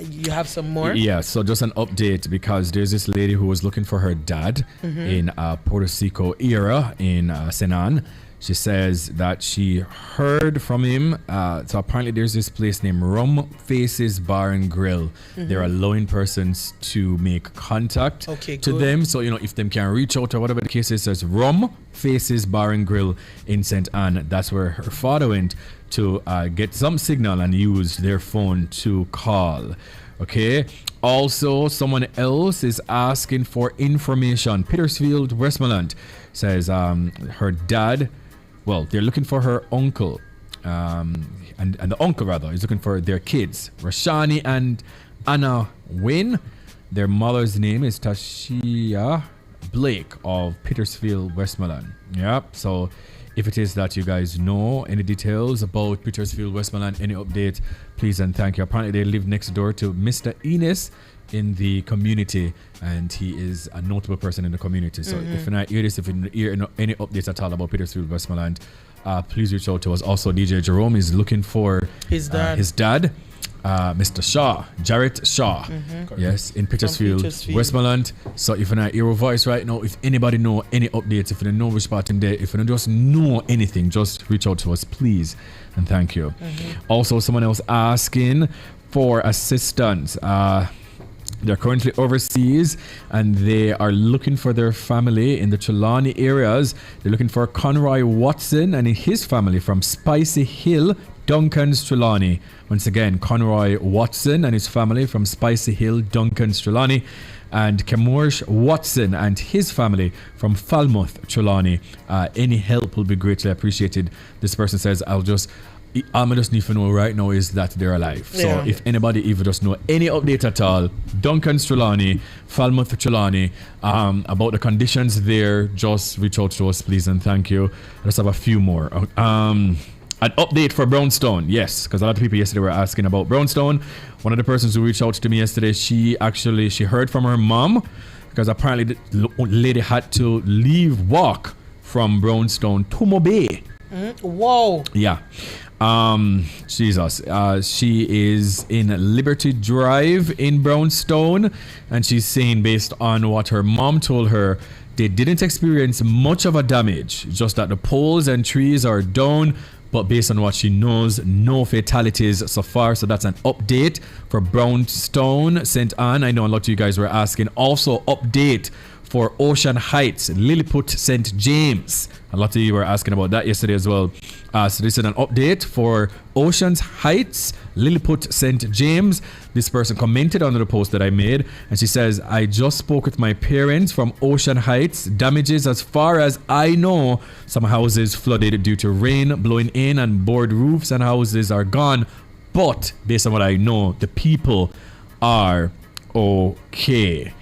You have some more? Yeah, so just an update, because there's this lady who was looking for her dad in Puerto Rico area in Senan. She says that she heard from him. So apparently there's this place named Rum Faces Bar and Grill. They're allowing persons to make contact to them. So, if them can reach out or whatever the case is, says Rum Faces Bar and Grill in St. Anne. That's where her father went to get some signal and use their phone to call. Okay. Also, someone else is asking for information. Petersfield, Westmoreland says her dad Well, they're looking for her uncle, and the uncle rather is looking for their kids, Rashani and Anna Wynn. Their mother's name is Tashia Blake of Petersfield, Westmoreland. Yep. So if it is that you guys know any details about Petersfield, Westmoreland, any update, please and thank you. Apparently they live next door to Mr. Enos in the community, and he is a notable person in the community. So if you not hear this, if you hear any updates at all about Petersfield, Westmoreland, please reach out to us. Also, DJ Jerome is looking for his dad. Mr. Shaw, Jarrett Shaw, yes, in Petersfield, Westmoreland. So if you not hear a voice right now, if anybody know any updates, if you don't know which part in there, if you don't just know anything, just reach out to us, please, and thank you. Also, someone else asking for assistance. They're currently overseas and they are looking for their family in the Trelawney areas. They're looking for Conroy Watson and his family from Spicy Hill, Duncan's Trelawney. Once again, Conroy Watson and his family from Spicy Hill, Duncan's Trelawney. And Kemorsh Watson and his family from Falmouth, Trelawney. Any help will be greatly appreciated. This person says, I just need to know right now is that they're alive. So if anybody even just know any update at all, Duncan's Trelawney, Falmouth Trelawney, about the conditions there, just reach out to us, please, and thank you. I just have a few more. An update for Brownstone, yes, because a lot of people yesterday were asking about Brownstone. One of the persons who reached out to me yesterday, she heard from her mom, because apparently the lady had to walk from Brownstone to Mobay. Whoa. Yeah. Jesus. She is in Liberty Drive in Brownstone, and she's saying, based on what her mom told her, they didn't experience much of a damage, just that the poles and trees are down. But based on what she knows, no fatalities so far. So that's an update for Brownstone, St. Anne. I know a lot of you guys were asking. Also, update for Ocean Heights, Lilliput, St. James. A lot of you were asking about that yesterday as well. So this is an update for Ocean Heights, Lilliput, St. James. This person commented on the post that I made, and she says, I just spoke with my parents from Ocean Heights. Damages, as far as I know, some houses flooded due to rain blowing in and board roofs and houses are gone. But based on what I know, the people are okay.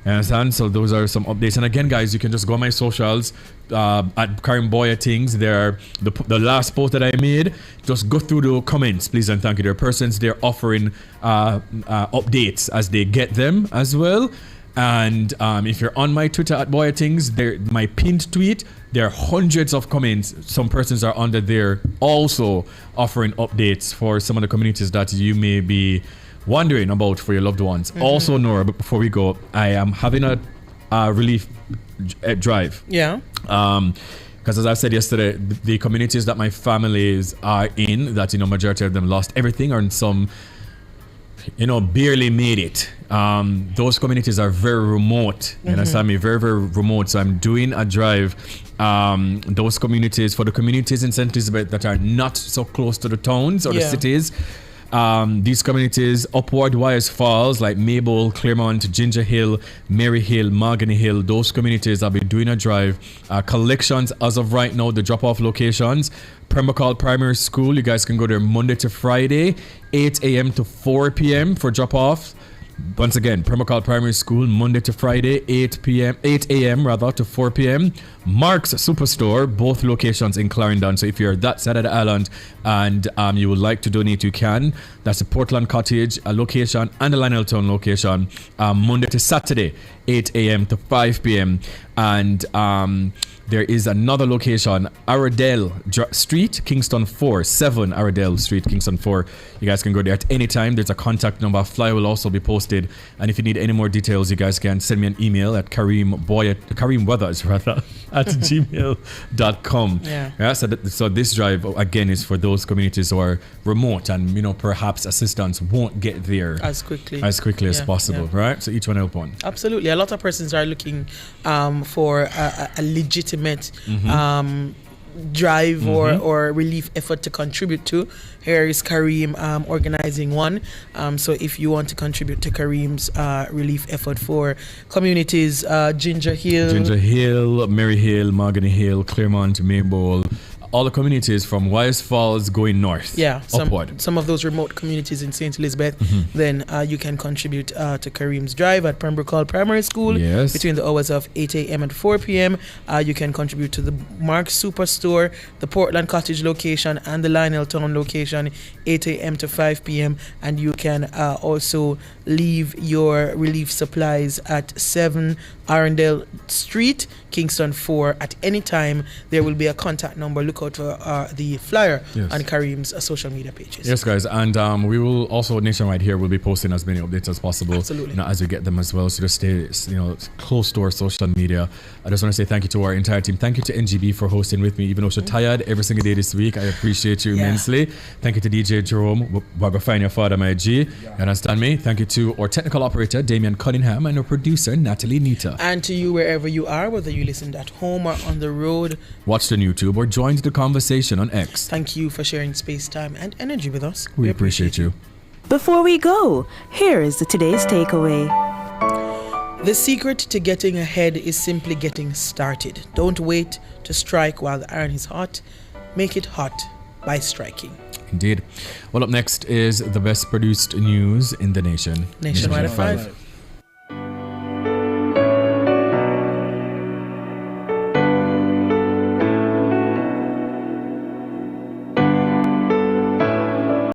And so those are some updates. And again, guys, you can just go on my socials at Karim Boya Things. There, the last post that I made, just go through the comments, please and thank you. There are persons they're offering updates as they get them as well. And if you're on my Twitter at Boya Things, my pinned tweet, there are hundreds of comments. Some persons are under there also offering updates for some of the communities that you may be wondering about for your loved ones. Also, Nora, but before we go, I am having a relief drive. Yeah. Because as I said yesterday, the communities that my families are in, that majority of them lost everything, or in some, barely made it. Those communities are very remote. You understand me? Very, very remote. So I'm doing a drive. Those communities, for the communities in St. Elizabeth that are not so close to the towns or the cities. These communities, Upward Wires Falls, like Maybole, Claremont, Ginger Hill, Mary Hill, Mahogany Hill, those communities, I'll be doing a drive. Collections as of right now, the drop-off locations. Permacal Primary School, you guys can go there Monday to Friday, 8 a.m. to 4 p.m. for drop-off. Once again, Permacal Primary School, Monday to Friday, 8 a.m. to 4 p.m. Mark's Superstore, both locations in Clarendon. So if you're that side of the island and you would like to donate, you can. That's the Portland Cottage location and the Lioneltown location, Monday to Saturday, 8 a.m. to 5 p.m. And there is another location, Aradell Street, Kingston 4, 7 Aradell Street, Kingston 4. You guys can go there at any time. There's a contact number. Flyer will also be posted. And if you need any more details, you guys can send me an email at Karim Weathers at gmail.com. Yeah. So this drive, again, is for those communities who are remote and, perhaps assistance won't get there as quickly as possible, right? So each one help one. Absolutely. A lot of persons are looking for a legitimate drive or relief effort to contribute to. Here is Karim organizing one. So if you want to contribute to Karim's relief effort for communities, Ginger Hill, Mary Hill, Mahogany Hill, Claremont, Maybole, all the communities from Wise Falls going north. Yeah, upward. Some of those remote communities in St. Elizabeth, then you can contribute to Kareem's Drive at Pembroke Hall Primary School between the hours of 8 a.m. and 4 p.m. You can contribute to the Mark Superstore, the Portland Cottage location, and the Lionel Town location, 8 a.m. to 5 p.m. And you can also leave your relief supplies at 7 Arundel Street, Kingston 4 at any time. There will be a contact number. Look out for the flyer on Kareem's social media pages. Yes, guys, and we will also nationwide here will be posting as many updates as possible. Absolutely. As we get them as well. So just stay, close to our social media. I just want to say thank you to our entire team. Thank you to NGB for hosting with me, even though she's tired every single day this week. I appreciate you immensely. Thank you to DJ Jerome, Find Your Father, my G. You understand me? Thank you to our technical operator, Damian Cunningham, and our producer, Natalie Nita. And to you, wherever you are, whether you listened at home or on the road, watched on YouTube or joined the conversation on X. Thank you for sharing space, time, and energy with us. We appreciate you. Before we go, here is today's takeaway. The secret to getting ahead is simply getting started. Don't wait to strike while the iron is hot. Make it hot by striking. Indeed. Well, up next is the best produced news in the nation. Nationwide at 5.